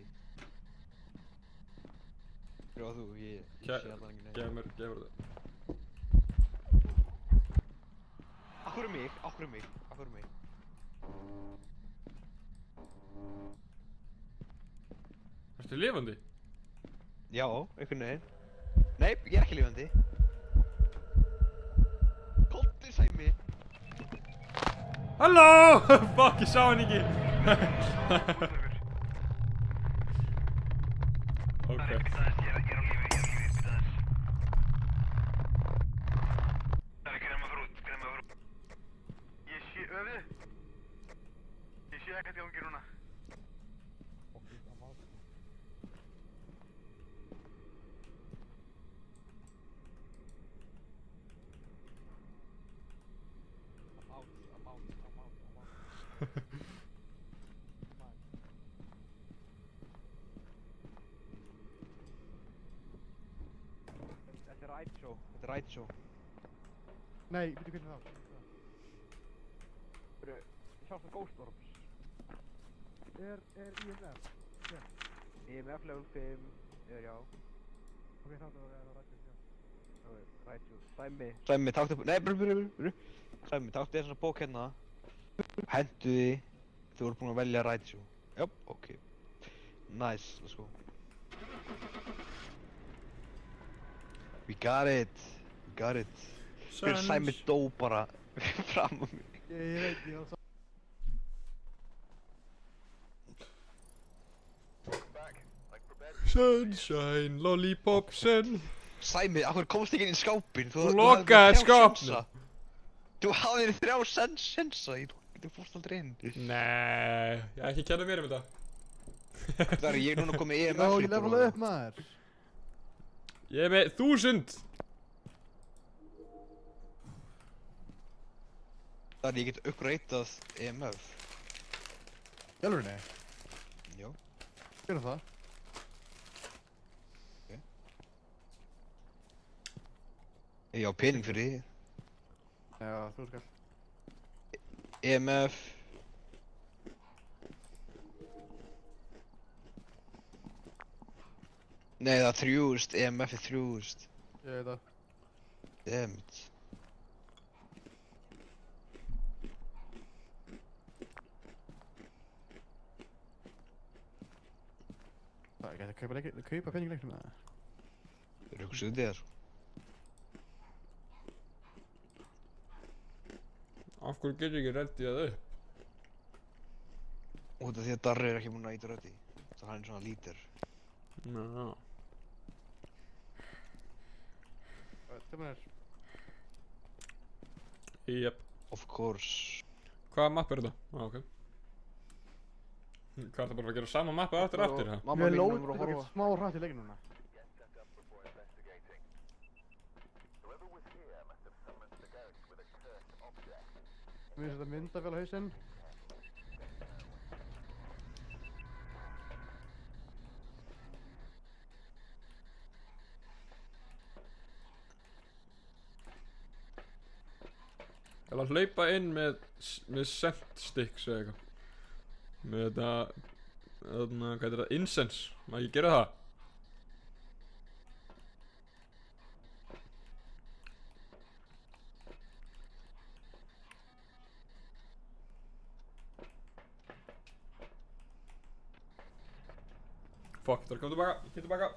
Speaker 2: Skrifa þú, ég sé alltaf ekki neitt.
Speaker 4: Gefur það.
Speaker 2: Akkur mig.
Speaker 4: Ertu lifandi?
Speaker 2: Já, einhvern veginn. Nei, ég er ekki lifandi. Komdu, Sæmi.
Speaker 4: Halló! Fuck, ég sá hann ekki. Ok.
Speaker 1: Ég er á lífi. Það er greið maður út. Ég sé öfið. Ég sé ekkert í gangi núna.
Speaker 2: Þetta er ride show.
Speaker 3: Nei, veitu hvernig þá?
Speaker 2: Hjálpa Ghost Orbs.
Speaker 3: Er EMF?
Speaker 2: EMF level 5, já.
Speaker 3: Ok, þá það er að rætja, já.
Speaker 2: Ride show. Sæmi, taktu... Nei, brr. Sæmi, taktu þessa bók hérna. Hentu því. Þú voru búin að velja ride show. Jöp, ok. Nice, let's go. We got it. Fyrir Sæmi dó bara fram á mig.
Speaker 3: Ég veit, ég var svo...
Speaker 2: Þú hafðir 3 sensa, þú fórst aldrei inn.
Speaker 4: Nei, ég hef ekki kennað mér þetta.
Speaker 2: Það er ég núna komið EMF.
Speaker 3: Já, ég levela upp maður.
Speaker 4: Ég er með 1000.
Speaker 2: Það er ég get uppgreitað EMF.
Speaker 3: Í alvörunni?
Speaker 2: Já.
Speaker 3: Gerum það.
Speaker 2: Ég á pening fyrir því.
Speaker 3: Já, þú skal.
Speaker 2: EMF. Nei, það er 3000, EMF er 3000.
Speaker 3: Ég veit það.
Speaker 2: Dammit.
Speaker 3: Það er ekki hægt að kaupa pening í leiknum eða?
Speaker 2: Hugsaðu þér.
Speaker 4: Af hverju getur ég ekki reddið það upp?
Speaker 2: Út af því að Darri er ekki búinn að íta röddi. Það er hann svona lítir.
Speaker 4: Já.
Speaker 3: Þetta er
Speaker 4: Jep.
Speaker 2: Of course.
Speaker 4: Hvaða mapp er þetta? Ok. Hvað er það bara að gera sama mappa aftur og aftur, ha?
Speaker 2: Mamma
Speaker 3: Mér
Speaker 2: mín
Speaker 3: lóð
Speaker 2: er að
Speaker 3: þetta
Speaker 2: horfa.
Speaker 3: ekkert smá hrætt í leikinu núna. Mér finnst þetta myndavél á hausinn.
Speaker 4: Ég ætla að hlaupa inn með scent sticks eða eitthvað. Með þetta, hvað heitir þetta, incense. Má ég gera það? Fuck, það er komið tilbaka, ég kem tilbaka.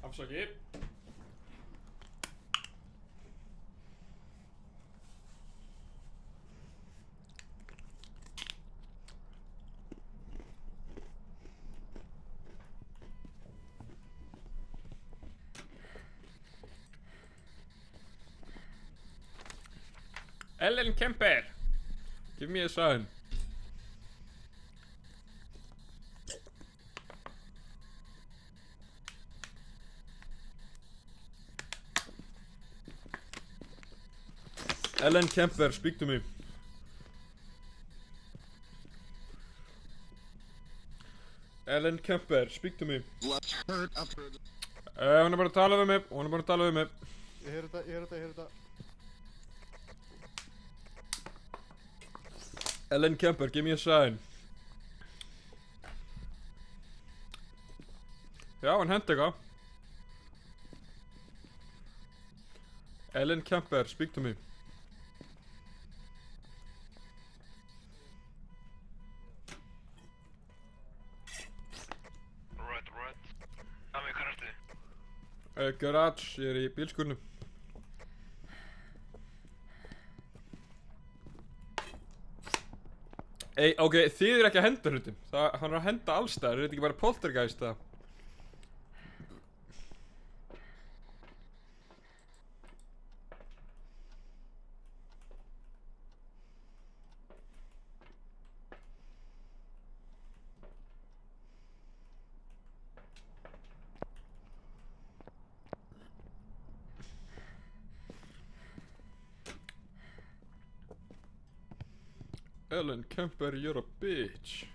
Speaker 4: Afsakið. Ellen Kemper, give me a sign. Ellen Kemper, speak to me. Ellen Kemper, speak to me. Hún er bara að tala við mig, hún er bara að tala við mig.
Speaker 3: Ég heyr þetta, ég heyr þetta, ég heyr þetta.
Speaker 4: Ellen Kemper, give me a sign. Já, hann hendi eitthvað. Ellen Kemper, speak to me.
Speaker 1: Right. Ami, hvað ertu?
Speaker 4: Garage, ég er í bílskúrnum. Ok, þið eru ekki að henda hlutum. Hann er að henda allstaðar, er þetta ekki bara poltergeist það? Ellen Kemper, you're a bitch.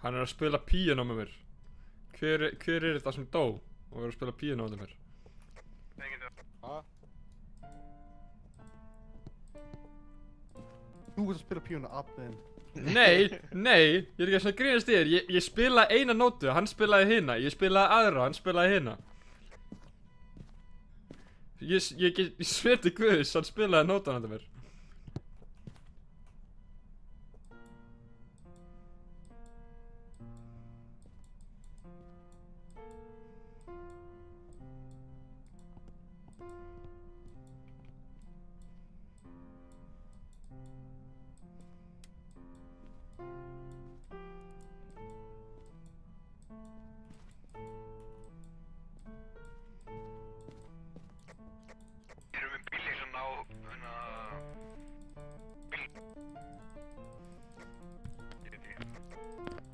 Speaker 4: Hann að spila píanó með mér. Hver er þetta sem dó og að spila píanó með mér?
Speaker 1: Engin þau.
Speaker 3: Þú ert að spila píónu afniðin.
Speaker 4: Nei, ég er ekki að grínast í þér. Ég spilaði eina nótu, hann spilaði hina. Ég spilaði aðra, hann spilaði hina. Ég sveti guðis, hann spilaði nótan handa mér.
Speaker 1: Erum við bíli svona á, bíl. Ég veit ekki.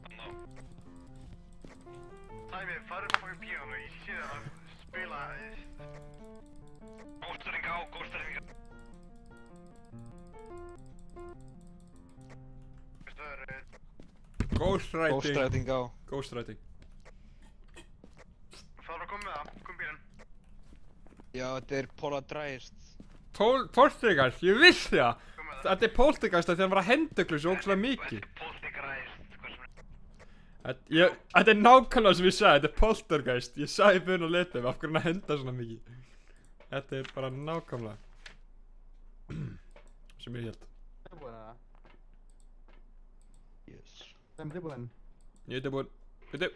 Speaker 1: Þannig á. Tæmi, farðu upp á píónu, ég sé það að spila. Góðstæring á. Veistu það er...
Speaker 4: Ghostwriting.
Speaker 2: Ghostwriting á.
Speaker 4: Ghostwriting.
Speaker 1: Það var að koma með það, kom bílinn.
Speaker 2: Já, þetta er Poltergeist.
Speaker 4: Poltergeist, ég vissi það!
Speaker 1: Kom með það.
Speaker 4: Þetta er Poltergeist af því að hann var að henduglu svo ógeðslega mikið.
Speaker 1: Poltergeist, hvað sem er.
Speaker 4: Þetta er nákvæmlega sem ég sagði, þetta er Poltergeist. Ég sagði byrjun og letið, af hverju hann að henda svona mikið. Þetta er bara nákvæmlega sem ég held.
Speaker 3: Tilbúin eða?
Speaker 2: Yes.
Speaker 3: Sem tilbúin.
Speaker 4: Ég er tilbúin. Bíddu.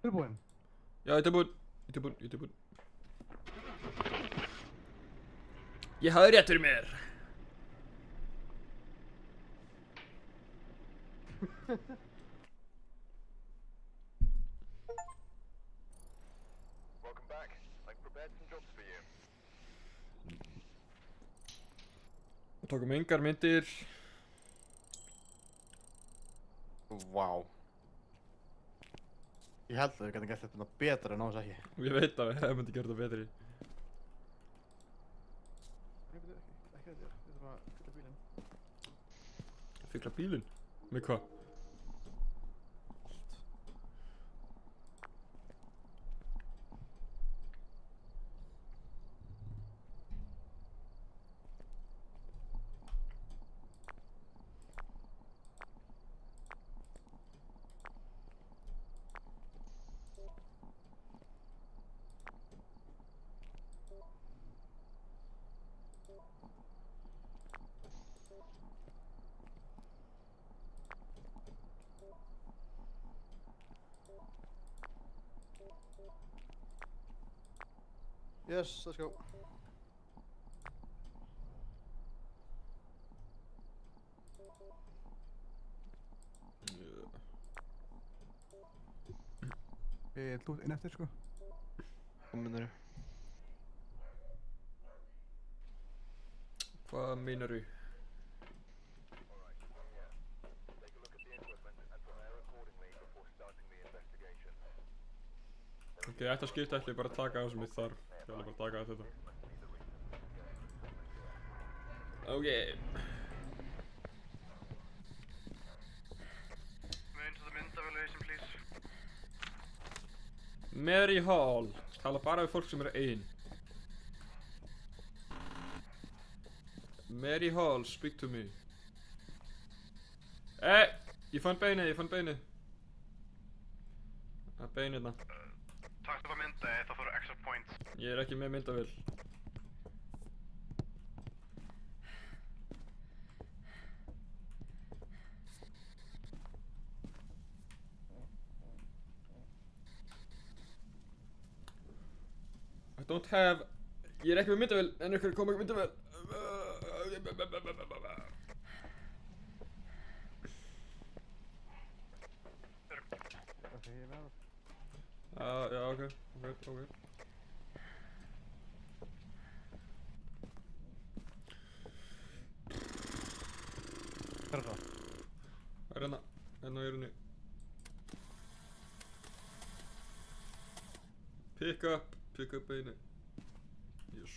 Speaker 3: Tilbúin.
Speaker 4: Já, ég er tilbúin. Ég hafði rétt fyrir mér.
Speaker 1: Welcome back. I prepared some jobs for you.
Speaker 4: Tókum engar myndir.
Speaker 3: Vá. Ég held að við getum gert þetta betra en ás ekki.
Speaker 4: Ég veit að við hefum myndi gert það betri.
Speaker 3: Nei, betur ekki þetta, við þurfum að fylla bílinn.
Speaker 4: Fylla bílinn? Með hvað?
Speaker 3: Yes, let's go. Þú ert inn eftir sko.
Speaker 2: Hvað meinar þú?
Speaker 4: Hvað meinar þú? Ok, ég ætti að skipta ekki, bara taka það sem ég þarf. Ég ætla bara að taka þetta. Ok.
Speaker 1: Move into the mint evaluation, please.
Speaker 4: Mary Hall. Tala bara við fólk sem er ein. Mary Hall, speak to me. Ég fann beinið. Það er beinið hérna.
Speaker 1: Takk upp að mynda, það fyrir extra points.
Speaker 4: Ég er ekki með myndavél. I don't have Ég er ekki með myndavél, en ykkur kom ekki myndavél.
Speaker 3: Ok, ég er með það.
Speaker 4: Já, ok.
Speaker 3: Hvað er það?
Speaker 4: Það er hérna á jörðinni. Pick up beinu. Yes.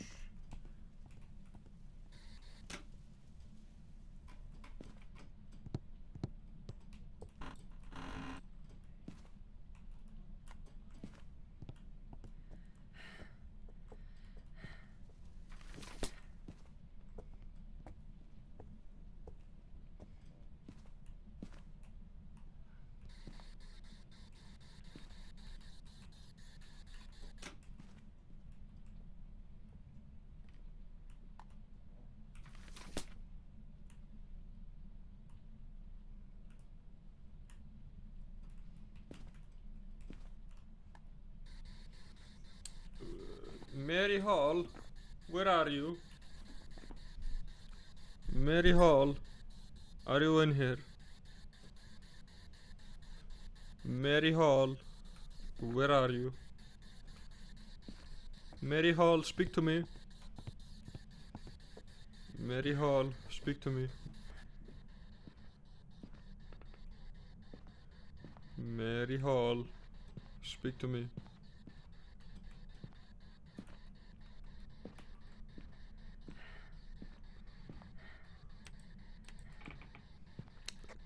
Speaker 4: Mary Hall, where are you? Mary Hall, are you in here? Mary Hall, where are you? Mary Hall, speak to me. Mary Hall, speak to me. Mary Hall, speak to me.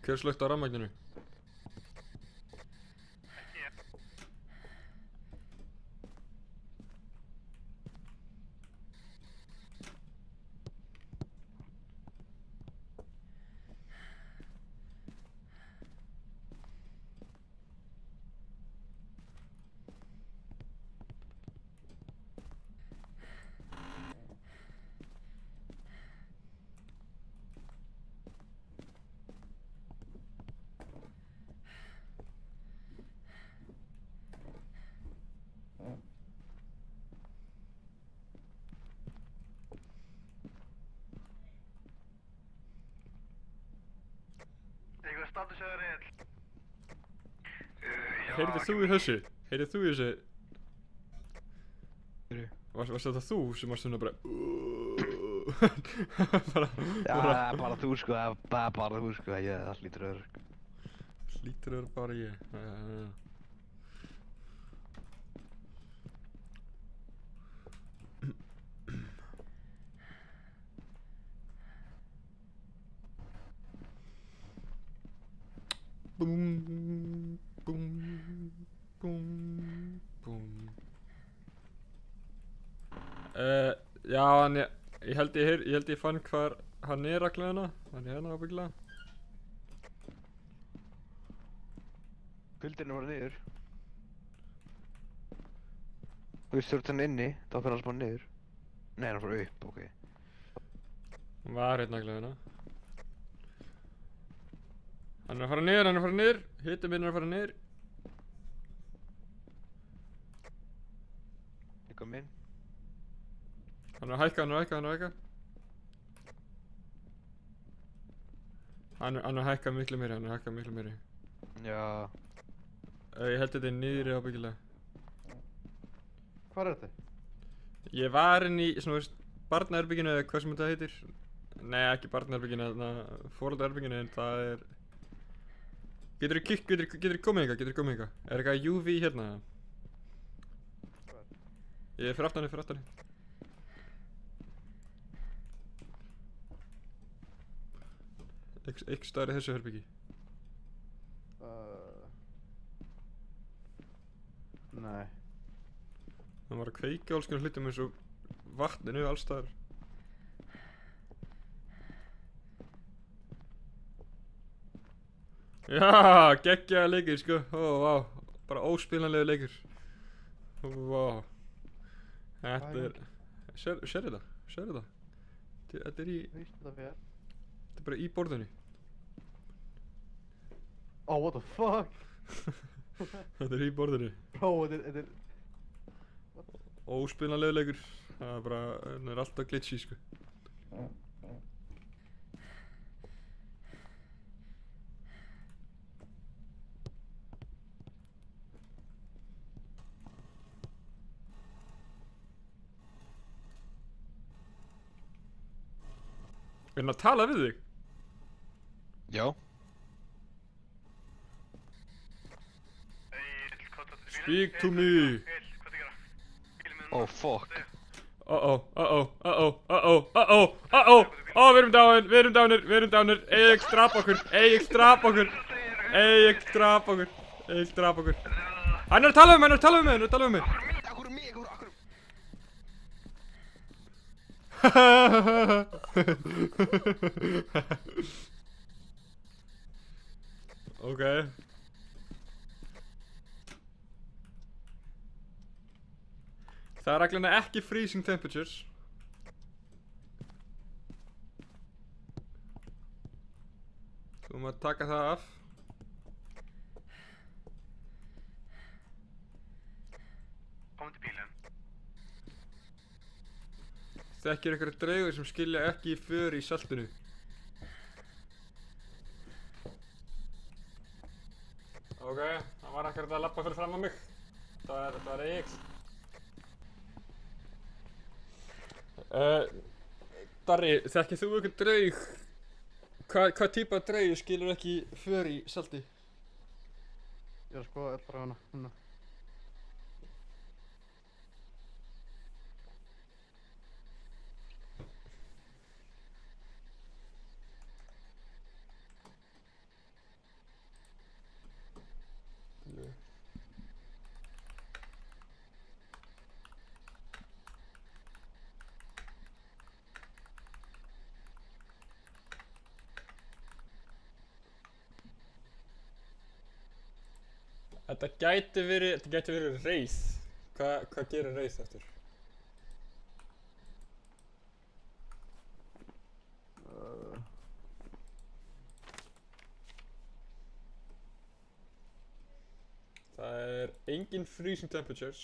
Speaker 4: Hver slökkt á rafmagninu?
Speaker 1: Eitthvað status eða reyðl?
Speaker 4: Heyrðir þú í þessu? Heyrðir þú í þessu? Varst þetta þú sem varst svona bara
Speaker 2: Já, bara þú sko, bara þú sko, það hlýtur að vera.
Speaker 4: Hlýtur að vera bara ég. Búm, búm, búm, búm. Já, ég held ég fann hvar hann er að glæðina. Hann er hérna ábyggilega.
Speaker 2: Kuldinn er bara niður. Þú veist, þú ert hann inni, þá fyrir hann bara niður. Nei, hann fór upp, ok.
Speaker 4: Hann var hérna að glæðina. Hann er að fara niður, Hitinn minn er að fara niður.
Speaker 2: Ég kom inn.
Speaker 4: Hann er að hækka. Hann er að hækka miklu meiri.
Speaker 2: Já.
Speaker 4: Ég held þetta niðri ábyggilega.
Speaker 3: Hvað er þetta?
Speaker 4: Ég var inn í, svona veist, barnaherbygginu eða hvað sem þetta heitir. Nei, ekki barnaherbygginu, foreldraherbygginu, en það er... Geturðu komið hingað? Er eitthvað UV hérna?
Speaker 3: Hvað?
Speaker 4: Ég er fyrir aftan þig. Ekki staðar í þessu herbyggi.
Speaker 3: Nei.
Speaker 4: Það var að kveika alls konar hlutum eins og vatninu alls staðar. Já, geggjaði leikir sko. Ó, vá. Bara óspilanlegu leikir. Vá. Þetta er... Sérðu það? Þetta er í...
Speaker 3: Veist þetta fyrir?
Speaker 4: Þetta er bara í borðinu.
Speaker 3: Oh, what the fuck?
Speaker 4: Þetta er í borðinu.
Speaker 3: Bro, þetta er...
Speaker 4: Óspilanlegu leikur. Það er bara, hann er alltaf glitchy sko. Er hann að tala við þig?
Speaker 2: Já.
Speaker 4: Speak to me.
Speaker 2: Oh fuck.
Speaker 4: Uh-oh. Við erum dánir. Egill drap okkur. Hann er að tala við mig.
Speaker 2: Akkur mig.
Speaker 4: Okay. Það er reglulega ekki freezing temperatures. Þú maður taka það af.
Speaker 1: Komum til bílinn.
Speaker 4: Þekkir einhverja draugur sem skilja ekki í för í saltinu. Ok, það var ekkert að labba fyrir fram á mig. Þetta var Egill. Darri, þekkir þú einhvern draug? Hvað típa af draug skilur ekki för í salti?
Speaker 3: Ég er að skoða öll bara hana.
Speaker 4: Þetta gæti verið reið. Hvað gerir reið eftir? Það er engin freezing temperatures,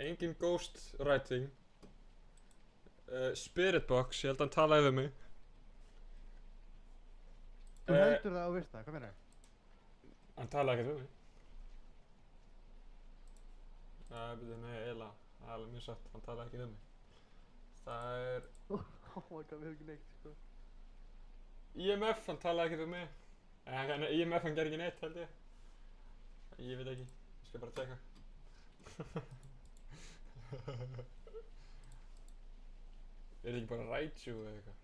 Speaker 4: engin ghost writing, spirit box, ég held að hann talaði við mig.
Speaker 3: Þú heldur það og veist það, hvað meina ég?
Speaker 4: Hann talaði ekkert við mig. Nei, eiginlega, það er alveg mjög satt, hann talaði ekki við mig. Það er...
Speaker 3: Oh my god, við hefum ekki neitt, sko.
Speaker 4: IMF, hann talaði ekkert við mig. IMF, hann gerði ekki neitt, held ég. Ég veit ekki, ég skal bara tjekka. Er ekki bara Raichu eða eitthvað?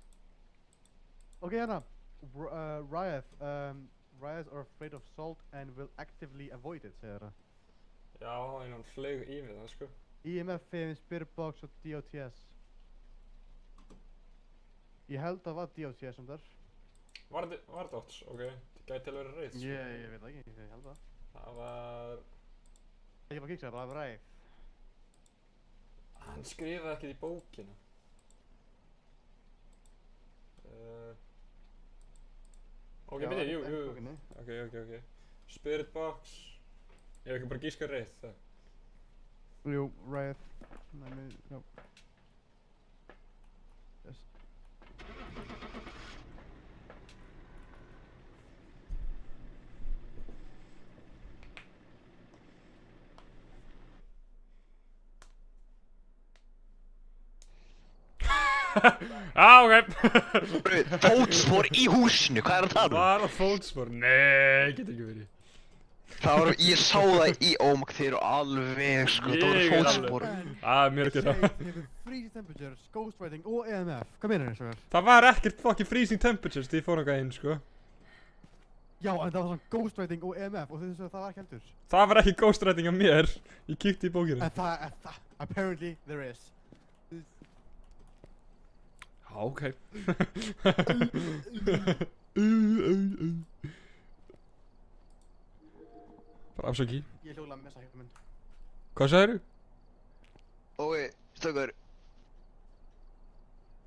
Speaker 3: Ok, hérna. Riots are afraid of salt and will actively avoid it, segir það.
Speaker 4: Já, en hann flaug yfir það, sko.
Speaker 3: IMF, Finn, Spirit Box og DOTS. Ég held að það var DOTS sem þar.
Speaker 4: Var þetta dots? Ok, það gæti til að vera reið, sko.
Speaker 3: Ég veit það ekki, ég held það.
Speaker 4: Það var...
Speaker 3: Ekki bara kiksa, það var ræð.
Speaker 4: Hann skrifaði ekkert í bókina. Ok, byrju, jú. Ok. Spirit box. Ég hef ekki bara gískað reið, það.
Speaker 3: Jú, ræð. Já. Yes.
Speaker 4: Ok.
Speaker 2: Fótspor í húsinu, hvað er að tala um?
Speaker 4: Var það fótspor? Nei, get ekki verið.
Speaker 2: Ég sá það í þeir eru alveg sko, það voru fótspor.
Speaker 4: Mér ekki það.
Speaker 3: Hefur freezing temperatures, ghost writing og EMF. Hvað meinar þér svo vel?
Speaker 4: Það var ekkert fucking freezing temperatures þegar ég fór náttúrulega inn, sko.
Speaker 3: Já, en það var svona ghost writing og EMF og það var ekki heldur.
Speaker 4: Það var ekki ghost writing af mér. Ég kíkti í bókina.
Speaker 3: En það, apparently there is.
Speaker 4: Ok. Bara afsaki.
Speaker 3: Ég hljóla að missa hérna minn.
Speaker 4: Hvað sagðirðu?
Speaker 2: Ok, stökkur.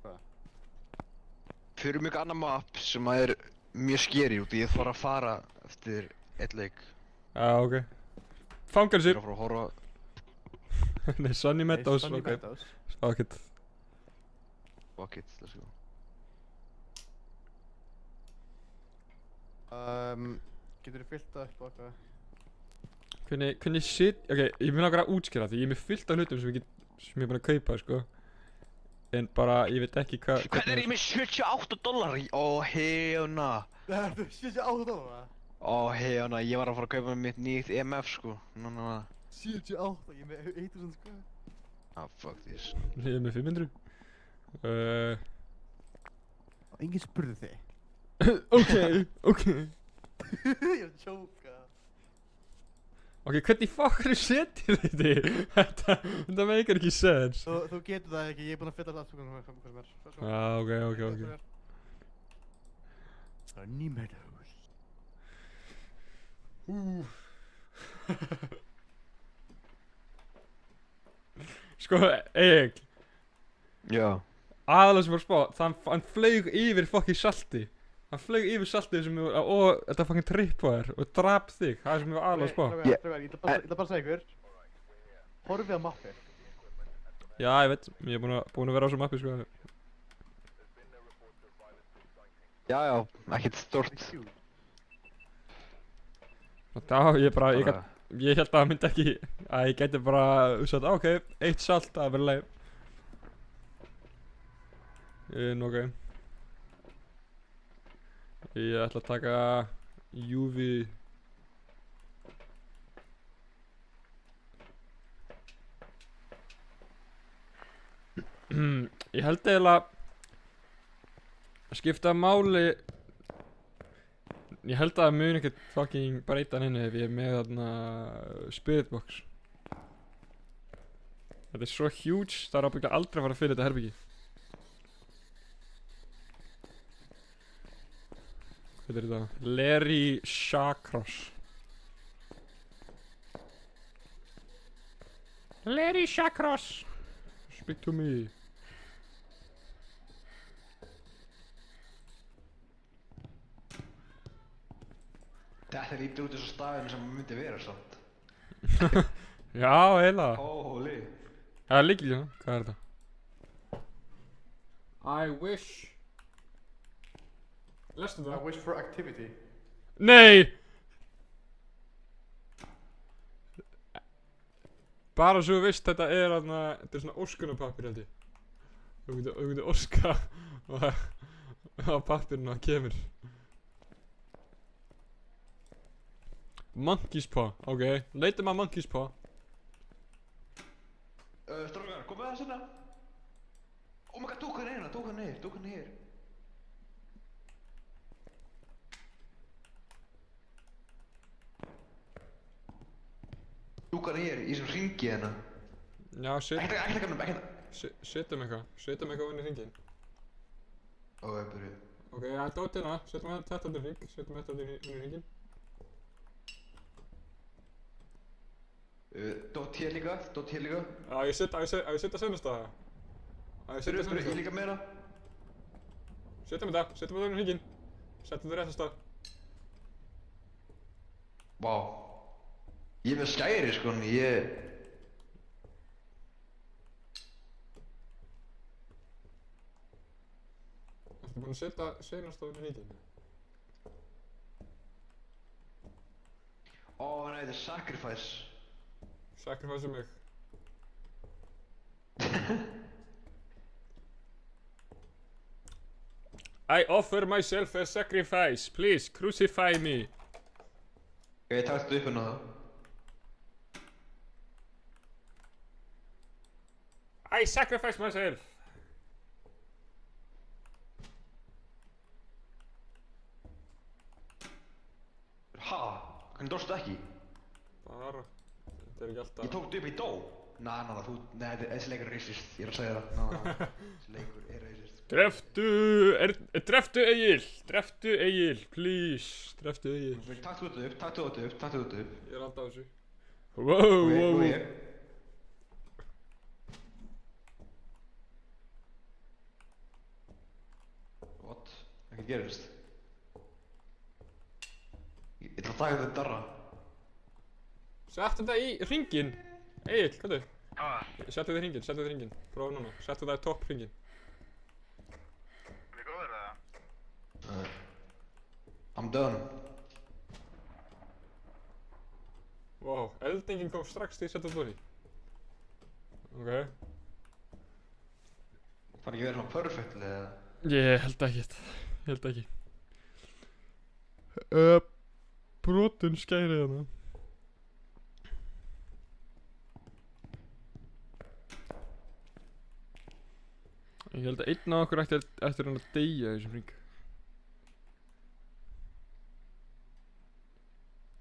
Speaker 3: Hvað?
Speaker 2: Fyrir mjög annað map sem er mjög skeri út í ég þarf að fara eftir eitt leik.
Speaker 4: Já, ok. Fangelsi.
Speaker 2: Ég er að fara að horfa.
Speaker 4: Nei, Sunny Meadows,
Speaker 3: Sunny
Speaker 4: ok.
Speaker 3: Meadows.
Speaker 4: Fuck it.
Speaker 2: Fuck it, let's go.
Speaker 3: Getur þú fyllt það upp og eitthvað?
Speaker 4: Hvernig shit, ok, ég mun okkar að útskýra því ég er með fullt af hlutum sem ég er búinn að kaupa, sko. En bara, ég veit ekki hvað...
Speaker 2: Hvernig er ég með $78? Ó, hefna.
Speaker 3: Það er $78?
Speaker 2: Ó, hefna, ég var að fara að kaupa mitt nýtt EMF, sko. Núna.
Speaker 3: 78, ég er með 1000 sko.
Speaker 2: Ah, fuck this.
Speaker 4: Ég er með 500.
Speaker 3: Enginn spurði þig.
Speaker 4: Ok.
Speaker 3: Ég er að tjóka.
Speaker 4: Ok, hvernig fuckar setjir þetta? Þetta meikar ekki sense.
Speaker 3: Þú getur það ekki, ég er búinn að fylla það aftur hvað sem er.
Speaker 4: Ok.
Speaker 3: Sunny Meadows.
Speaker 4: Sko, Egil.
Speaker 2: Já.
Speaker 4: Aðalega sem var að spá, hann flaug yfir fucking salti. Hann flaug yfir saltið sem ég var, og þetta fucking tripp á þér og drap þig. Það er sem ég var aðalega að spá.
Speaker 3: Ég ætla bara að segja ykkur. Horfið á mappi.
Speaker 4: Já, ég veit, ég er búinn að vera á þessu mappi, sko.
Speaker 2: Já, ekkert stort.
Speaker 4: Já, ég held að það myndi ekki, að ég gæti bara, sagt, ok, 1 salt, það er verið leið. Ok. Ég ætla að taka UV. Ég held eiginlega að skipta máli. Ég held að það mun ekkert fucking breyta henni ef ég er með þarna Spirit Box. Þetta er svo huge, það er ábyggilega aldrei að fara að finna þetta herbyggi. Hvað er þetta? Larry Shawcross. Larry Shawcross. Speak to me.
Speaker 2: Þetta lítur út þessu staðinu sem myndi vera samt.
Speaker 4: Já, eiginlega.
Speaker 2: Holy.
Speaker 4: Það er líkil, já. Hvað er þetta? I wish. Lestu
Speaker 3: I
Speaker 4: það?
Speaker 3: wish for activity.
Speaker 4: Nei! Bara svo þú veist, þetta er þarna, þetta er svona óskunarpappir held ég. Þú getur óska á pappirinn og það kemur. Monkey's Paw, ok. Leitum að Monkey's Paw.
Speaker 2: Strákar, komið það svona. Oh my god, tók hann hérna, tók hann hér. Tók hann hér, í þessum hringi hérna.
Speaker 4: Já,
Speaker 2: Ekki
Speaker 4: setjum eitthvað inn í hringin.
Speaker 2: Ó, ég byrju.
Speaker 4: Ok, já, dót hérna, setjum þetta inn í hring, inn í hringin.
Speaker 2: Dótt hér líka.
Speaker 4: Já, ég setja senast það.
Speaker 2: Ég líka meira.
Speaker 4: Setjum þetta inn í hringin. Setjum þetta réttast það.
Speaker 2: Vá. Ég er með skæri sko, ég...
Speaker 4: Ertu búinn að setja senast það inn í hringin?
Speaker 2: Ó, nei, þetta er sacrifice.
Speaker 4: Sacrifice mig. I offer myself a sacrifice. Please, crucify me.
Speaker 2: Ok, taktu upp hérna það.
Speaker 4: I sacrifice myself.
Speaker 2: Ha? Hvernig dórstu ekki?
Speaker 4: Bara, þetta er ekki alltaf.
Speaker 2: Ég tók þetta upp í dó. Þessi leikur er racist, ég er að segja það. Þessi leikur er racist.
Speaker 4: Dreftu Egil, please. Dreftu Egil.
Speaker 2: Taktu þetta upp.
Speaker 4: Ég er alltaf á þessu. Wow.
Speaker 2: What? Ekkert gerist. Ég ætla að taka þetta darra.
Speaker 4: Sett þetta í hringin. Egil, hvað er þetta?
Speaker 1: Hvað?
Speaker 4: Settu þig hringinn, prófa núna. Settu það í topp hringinn.
Speaker 1: Við góður eða?
Speaker 2: I'm done.
Speaker 4: Wow, eldingin kom strax til að setja það í. Ok.
Speaker 2: Fara ekki verið svona perfect eða?
Speaker 4: Ég held ekki. Brotin skærið hana. Ég held að einn af okkur ætti hann að deyja í þessum hring.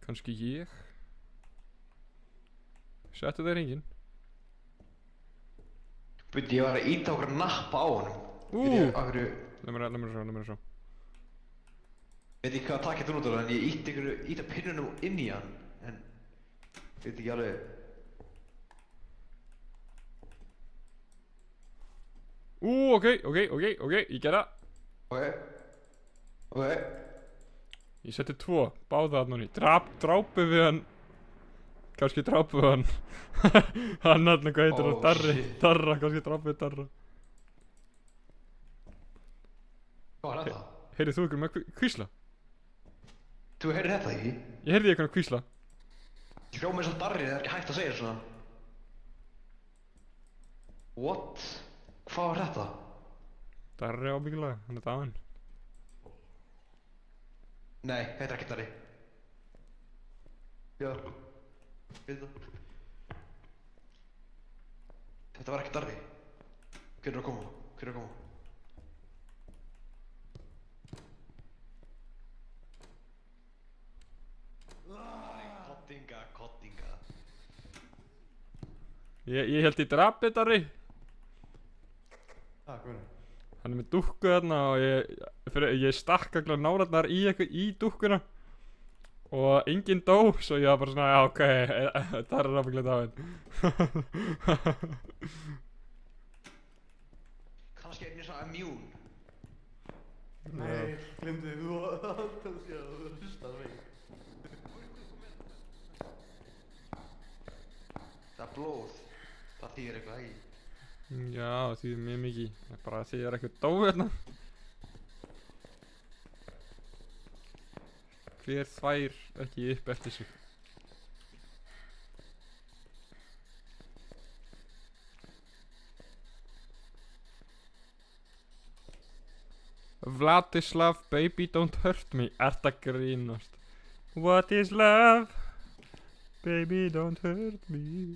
Speaker 4: Kannski ég? Settu það í hringinn.
Speaker 2: Byrju, ég var að íta okkur að nappa á honum.
Speaker 4: Leð mér að sjá.
Speaker 2: Veit ekki hvað takkið þú notar en ég íta pinnunum inn í hann. En veit ekki alveg.
Speaker 4: Ok, ég gerði það.
Speaker 2: Ok.
Speaker 4: Ég setti 2, báða þarna onni. Drápu við hann. Kannski drápu við hann. Hann hann, hvað heitir hann? Darra, kannski drápu við Darra.
Speaker 2: Hvað var þetta?
Speaker 4: Heyrið þú ykkur með hvísla?
Speaker 2: Þú heyrðir þetta ekki?
Speaker 4: Ég heyrði ykkur með hvísla.
Speaker 2: Ég hljóð með svona Darri, það er ekki hægt að segja svona. What? Hvað var þetta?
Speaker 4: Darri ábyggilega, hann er dáinn.
Speaker 2: Nei, þetta er ekki Darri. Já. Veit það. Þetta var ekki Darri. Hver er að koma? Koddinga.
Speaker 4: Ég held ég drapi Darri.
Speaker 3: Hvað er?
Speaker 4: Hann er með dúkku þarna og ég stakk allar nálarnar í dúkkuna. Og enginn dó, svo ég var bara svona, já ok, Darri er ábyggilega dáinn.
Speaker 2: Kannski er ég svona immune.
Speaker 3: Nei, glemdi þig, þú var alltaf að segja að þú hlustaði mig.
Speaker 2: Það er blóð. Það þýðir eitthvað ekki.
Speaker 4: Já, það þýðir mjög mikið. Það er bara að þið er eitthvað dó hérna. Hver þvær ekki upp eftir sig? Vladislav, baby don't hurt me. Ert að grínast? What is love? Baby don't hurt me.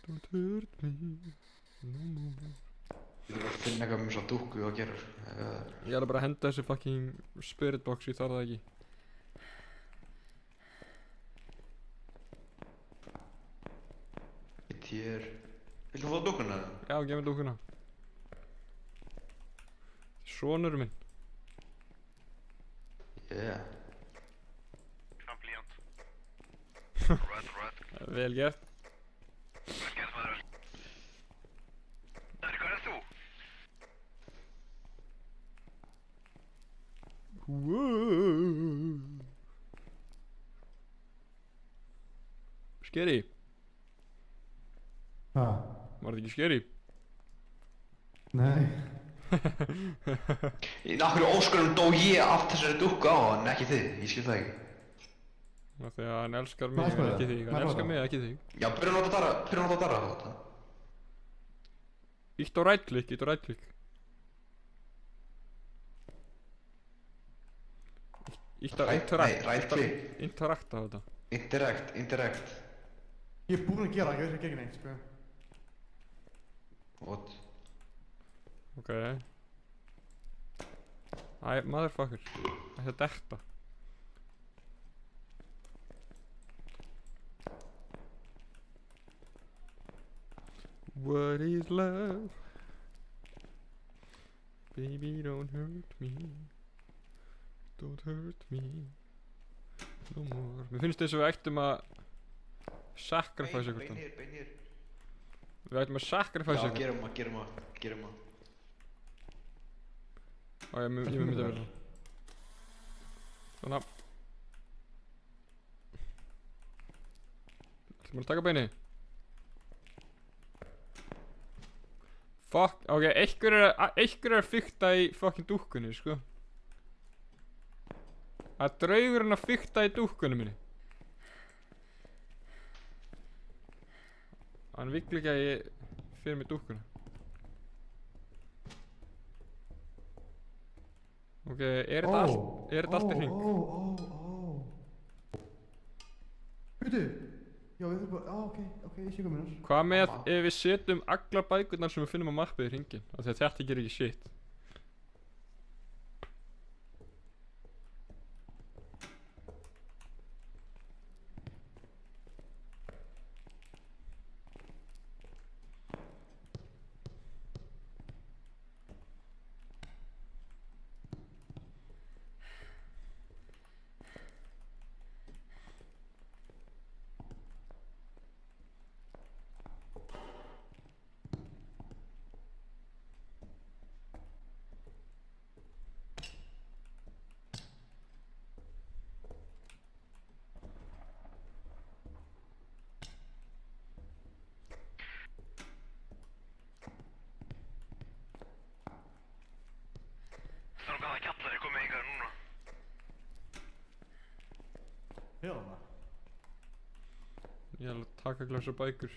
Speaker 4: Don't hurt me no more.
Speaker 2: Þú þurfum að finna eitthvað með svona dúkku og gerur.
Speaker 4: Ég er bara að henda þessu fucking spirit box, ég þarf það ekki.
Speaker 2: Hér. Viltu fá dúkkuna?
Speaker 4: Já, gef mér dúkkuna. Sonur minn.
Speaker 2: Yeah.
Speaker 1: Svona blíjant. Right.
Speaker 4: Vel gert.
Speaker 1: Vel gert maður. Darri, hvað er þú?
Speaker 4: Wow. Scary.
Speaker 3: Hvað?
Speaker 4: Var þetta ekki scary?
Speaker 3: Nei.
Speaker 2: Akkur óskurum dó ég af þessari dúkku á hann, ekki þið, ég skil það ekki.
Speaker 4: Það því að hann elskar mig,
Speaker 3: Hvað er
Speaker 4: ekki
Speaker 3: það?
Speaker 4: þig.
Speaker 3: Hvað
Speaker 4: Hann
Speaker 3: er
Speaker 4: elskar
Speaker 3: það?
Speaker 4: mig, ekki þig.
Speaker 2: Já, byrja að nota Darra á þetta.
Speaker 4: Ítt á right click. Ítt á right click
Speaker 2: Nei, right click.
Speaker 4: Interact á þetta.
Speaker 2: Interact.
Speaker 3: Ég er búinn að gera, ég veist ekki neitt, sko.
Speaker 2: What?
Speaker 4: Ok. Æ, motherfucker. Þetta er dekta. What is love? Baby, don't hurt me. Don't hurt me no more. Mér finnst þess að við ættum að sacrifice eitthvað.
Speaker 2: Bein hér.
Speaker 4: Við ættum að sacrifice
Speaker 2: Já,
Speaker 4: eitthvað.
Speaker 2: gerum að.
Speaker 4: Á, ég myndi að vera. Svona. Ætlum að taka beini? Fuck, ok, einhver er að fikta í fucking dúkkunni, sko. Það er draugurinn að fikta í dúkkunni minni. Hann vill ekki að ég fyrir mig dúkkuna. Ok, er þetta allt í hring?
Speaker 3: Veitu? Já, við þurfum bara, ok, ég sé hvað minnar.
Speaker 4: Hvað með ef við setjum allar bækurnar sem við finnum á mappið í hringin? Af því að þetta gerir ekki shit.
Speaker 1: Hvaða kjallari komið hingað núna?
Speaker 3: Hérna?
Speaker 4: Ég ætla að taka glasa bækur.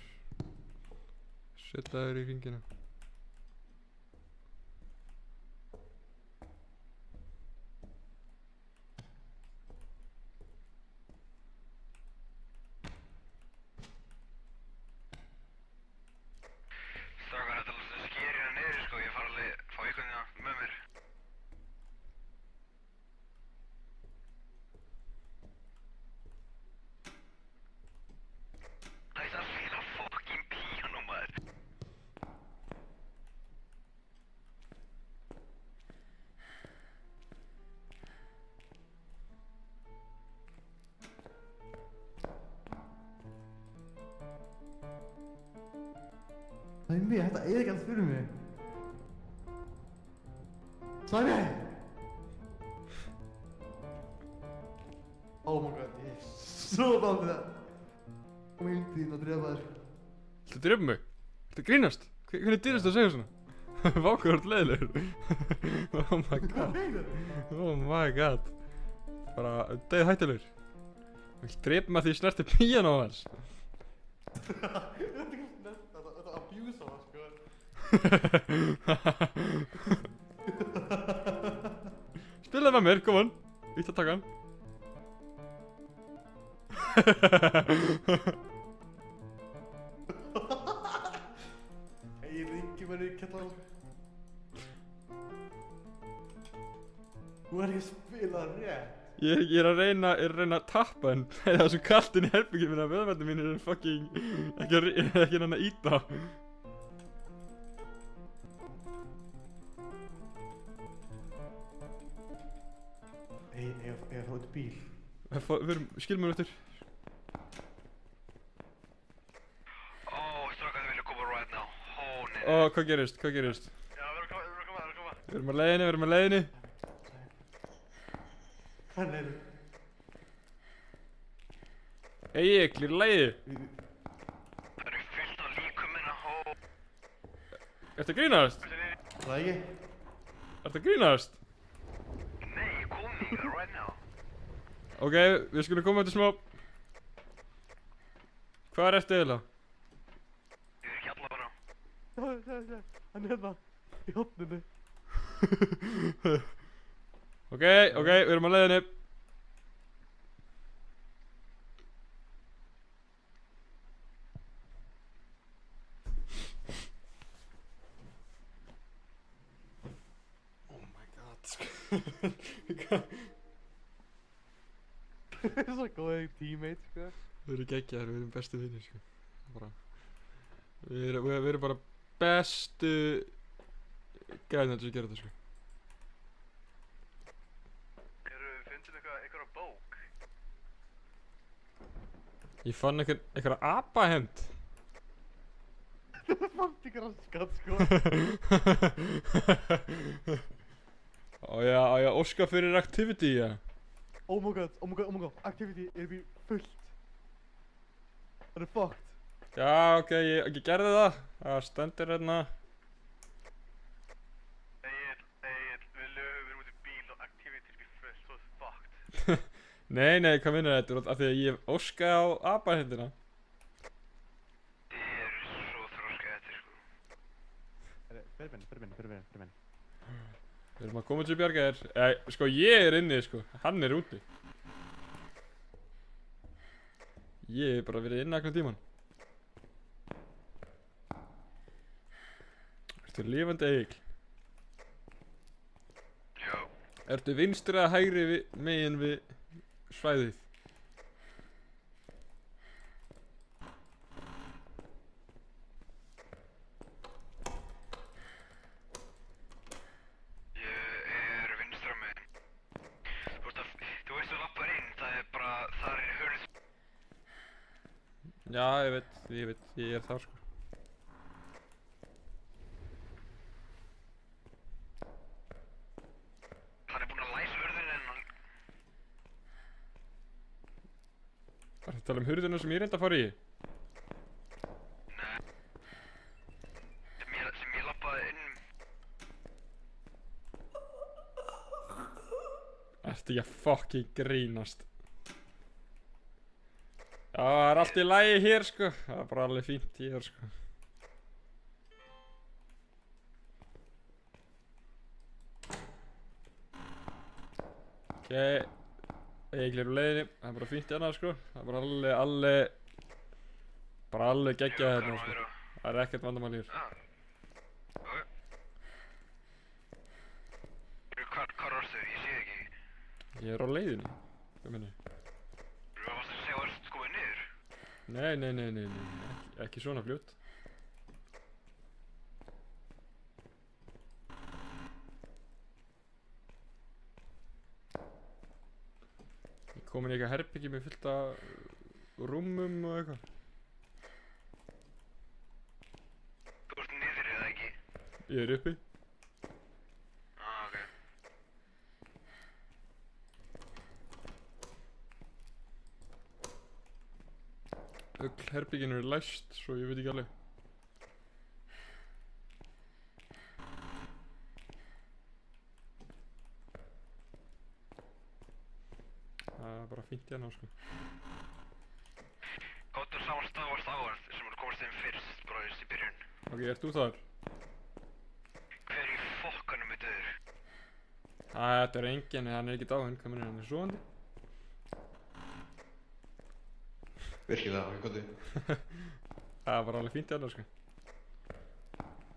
Speaker 4: Setja þær í hringina.
Speaker 1: Strákar, þetta sker hérna niður, sko. Ég fara alveg að fá ykkur með mér. Það er að spila fucking píano, maður.
Speaker 3: Það er mig, þetta er ekki alls fyrir mig. Slæmi! Oh my god, ég er svo náttúrulega það. Kom heim til þín að drefa þér.
Speaker 4: Viltu drepa mig? Viltu grínast? Hvernig dýrst það að segja svona? Vá, hvað þú ert leiðilegur. Oh my god. Oh my god. Bara dauð hættulegur. Viltu drepa mig að því ég snerti píanó hans?
Speaker 3: Þetta er ekki snett, þetta abuse á það, sko.
Speaker 4: Spilaði með mér, kom on. Ítt að taka hann.
Speaker 3: Ég ringi mér í kjallar. Þú er ekki að spila rétt.
Speaker 4: Ég er að reyna að tappa en það er svo kallt inn í herbygginu minna að veðmættin mínir er fucking ekki hann að íta.
Speaker 3: Ég fór út í bíl.
Speaker 4: Skilum mér eftir.
Speaker 1: Strákar, þið vilja koma right now. Nei.
Speaker 4: Hvað gerist?
Speaker 1: Já, við erum að koma.
Speaker 4: Við erum á leiðinni.
Speaker 3: Hann er...
Speaker 4: Egil, í lagi.
Speaker 1: Það eru fyllt á líkum minna,
Speaker 4: Ertu að grínast?
Speaker 3: Það ekki?
Speaker 4: Ertu að grínast?
Speaker 1: Nei, ég kom hingað right now.
Speaker 4: Ok, við skulum koma eftir smá. Hvað er eftir eiginlega?
Speaker 1: Ég er kjallar bara.
Speaker 3: Hann er hérna. Í hotninu.
Speaker 4: Ok, við erum á leiðinni. Oh my god, sko.
Speaker 3: Það er svo góðið teammate, sko.
Speaker 4: Við erum geggjaðir, við erum bestu vinnir, sko. Við erum bara bestu gæðinir til að gera þetta, sko.
Speaker 1: Einhverja bók.
Speaker 4: Ég fann einhverja apahend.
Speaker 3: Það fannst ykkur að skatt, sko.
Speaker 4: Á ég óska fyrir activity, ja.
Speaker 3: Oh my god, activity er bí fullt. Það er fucked.
Speaker 4: Já, ok, ég gerði það. Það stendur hérna. Nei, hvað minnur þetta? Af því að ég óskaði á apahendina.
Speaker 1: Ég er svo þroskað eftir, sko.
Speaker 3: Fyrir minn.
Speaker 4: Við erum að koma til bjarga þér. Sko, ég er inni, sko. Hann er úti. Ég hef bara verið inni allan tíman. Ertu lifandi Egill?
Speaker 1: Já.
Speaker 4: Ertu vinstri eða hægri megin við svæðið?
Speaker 1: Ég er vinstra megin. Þú veist þú lappar inn, það er bara, þar er hurð.
Speaker 4: Já, ég veit, ég er þar, sko.
Speaker 1: Hann er búinn að læsa hurðinni en hann...
Speaker 4: Varstu að tala um hurðina sem ég reyndi að fara í?
Speaker 1: Nei. Sem ég lappaði inn.
Speaker 4: Ertu ekki að fucking grínast? Já, það er allt í lagi hér, sko. Það er bara alveg fínt hér, sko. Ok, Egill er úr leiðinni. Það er bara fínt hérna, sko. Það er bara alveg geggjað hérna, sko. Það er ekkert vandamál hér.
Speaker 1: Ok. Hvar varstu? Ég sé þig ekki.
Speaker 4: Ég er á leiðinni. Hvað minni?
Speaker 1: Þú varst að segja að þú ert komið niður.
Speaker 4: Nei, ekki svona fljótt. Ég kom inn í eitthvað herbyggi með fullt af rúmum og eitthvað.
Speaker 1: Þú ert niður eða ekki?
Speaker 4: Ég er uppi.
Speaker 1: Ok.
Speaker 4: Öll herbygginu er læst, svo ég veit ekki alveg. Það er bara fínt hérna, sko.
Speaker 1: Kóttur saman stafast áhverð sem þú komast inn fyrst, bara í byrjun.
Speaker 4: Ok, ert þú þar?
Speaker 1: Hver í fokkanum er döður?
Speaker 4: Þetta er enginn, hann er ekki dáinn, hvað mennir hann er svoandi?
Speaker 2: Virkilega, ok, góðu.
Speaker 4: Það er bara alveg fínt hérna, sko.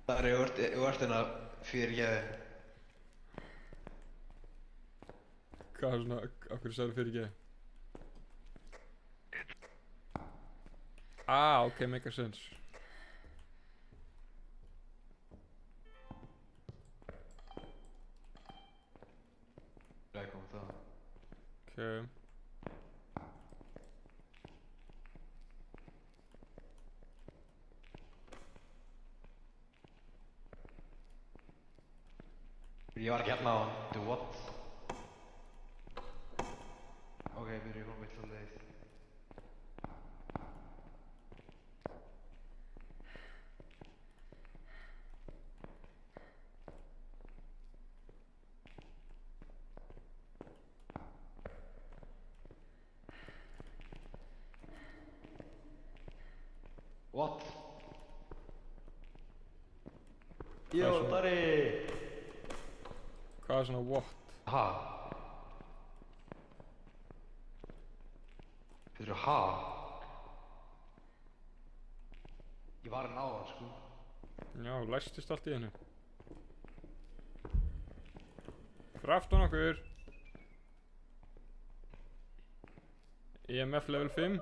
Speaker 2: Það er ég vart hérna fyrirgeði.
Speaker 4: Hvað er svona, af hverju sagði fyrirgeði? Ok, make sense.
Speaker 2: Það kom það.
Speaker 4: Ok.
Speaker 2: Ég var ekki hérna á hann. Do what? Ok, byrju, ég kom vill á leið. What? Jó,
Speaker 4: Hvað er svona-
Speaker 2: Dari!
Speaker 4: Hvað er svona what?
Speaker 2: Ha? Fyrir ha? Ég var hann á hann, sko.
Speaker 4: Já, læstist allt í hennu. Krafton okkur. EMF level 5.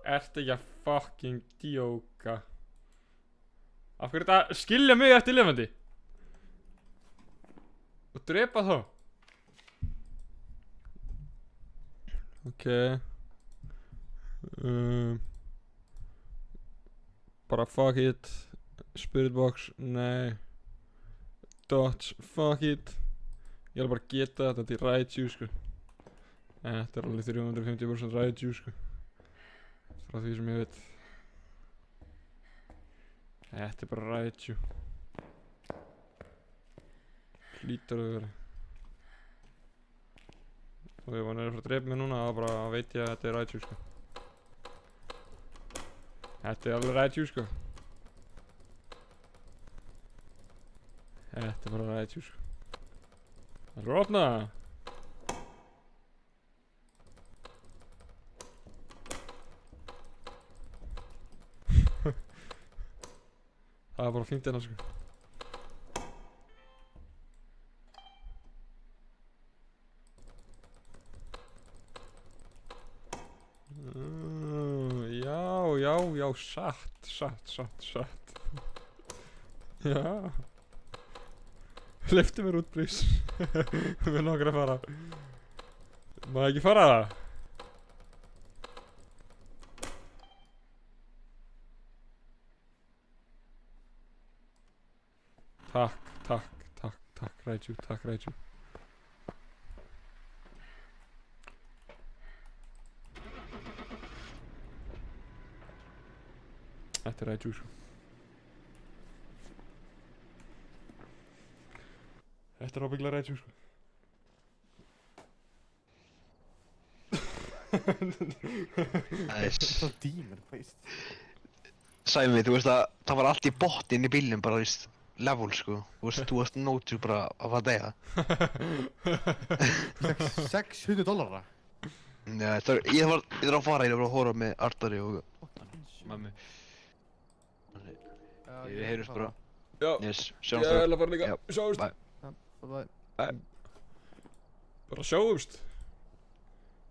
Speaker 4: Ertu ekki að fucking djóka? Af hverju þetta skilja mig eftir lifandi? Og drepa þá? Ok. Bara fuck it. Spirit box, nei. Dots, fuck it. Ég ætla bara að geta þetta til Raichu, sko. Þetta er alveg 350% Raichu, sko. Frá því sem ég veit. Þetta er bara Raichu. Hlýtur að vera. Og ef hann er að fara að drepa mig núna, þá bara veit ég að þetta er Raichu, sko. Þetta er alveg Raichu, sko. Þetta er bara Raichu, sko. Það er að opna það. Það er bara fínt hérna, sko. Já, satt. Já. Hleyptu mér út, please. Mér langar að fara. Má ég ekki fara það? Takk, Raichu, takk, Raichu. Þetta er Raichu, sko. Þetta er ábygglega Raichu, sko.
Speaker 3: Það er dímon, hvað veist?
Speaker 2: Sæmi, þú veist að það var allt í botn inn í bílnum bara, þú veist, level, sko. Þú veist, nótjú bara að fara að deyja.
Speaker 3: $600?
Speaker 2: Já, ég þarf að fara, ég er bara að horfa með Artari og Mammi. Við heyrjumst bara.
Speaker 4: Já,
Speaker 2: Yes,
Speaker 4: ég
Speaker 2: sjáumst
Speaker 4: er
Speaker 2: bara.
Speaker 4: að fara líka.
Speaker 2: Já,
Speaker 4: Sjáumst.
Speaker 2: bye.
Speaker 3: Bye.
Speaker 4: Bara sjáumst.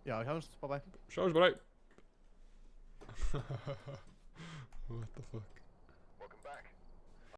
Speaker 3: Já, sjáumst, bye.
Speaker 4: Sjáumst bara. What the fuck.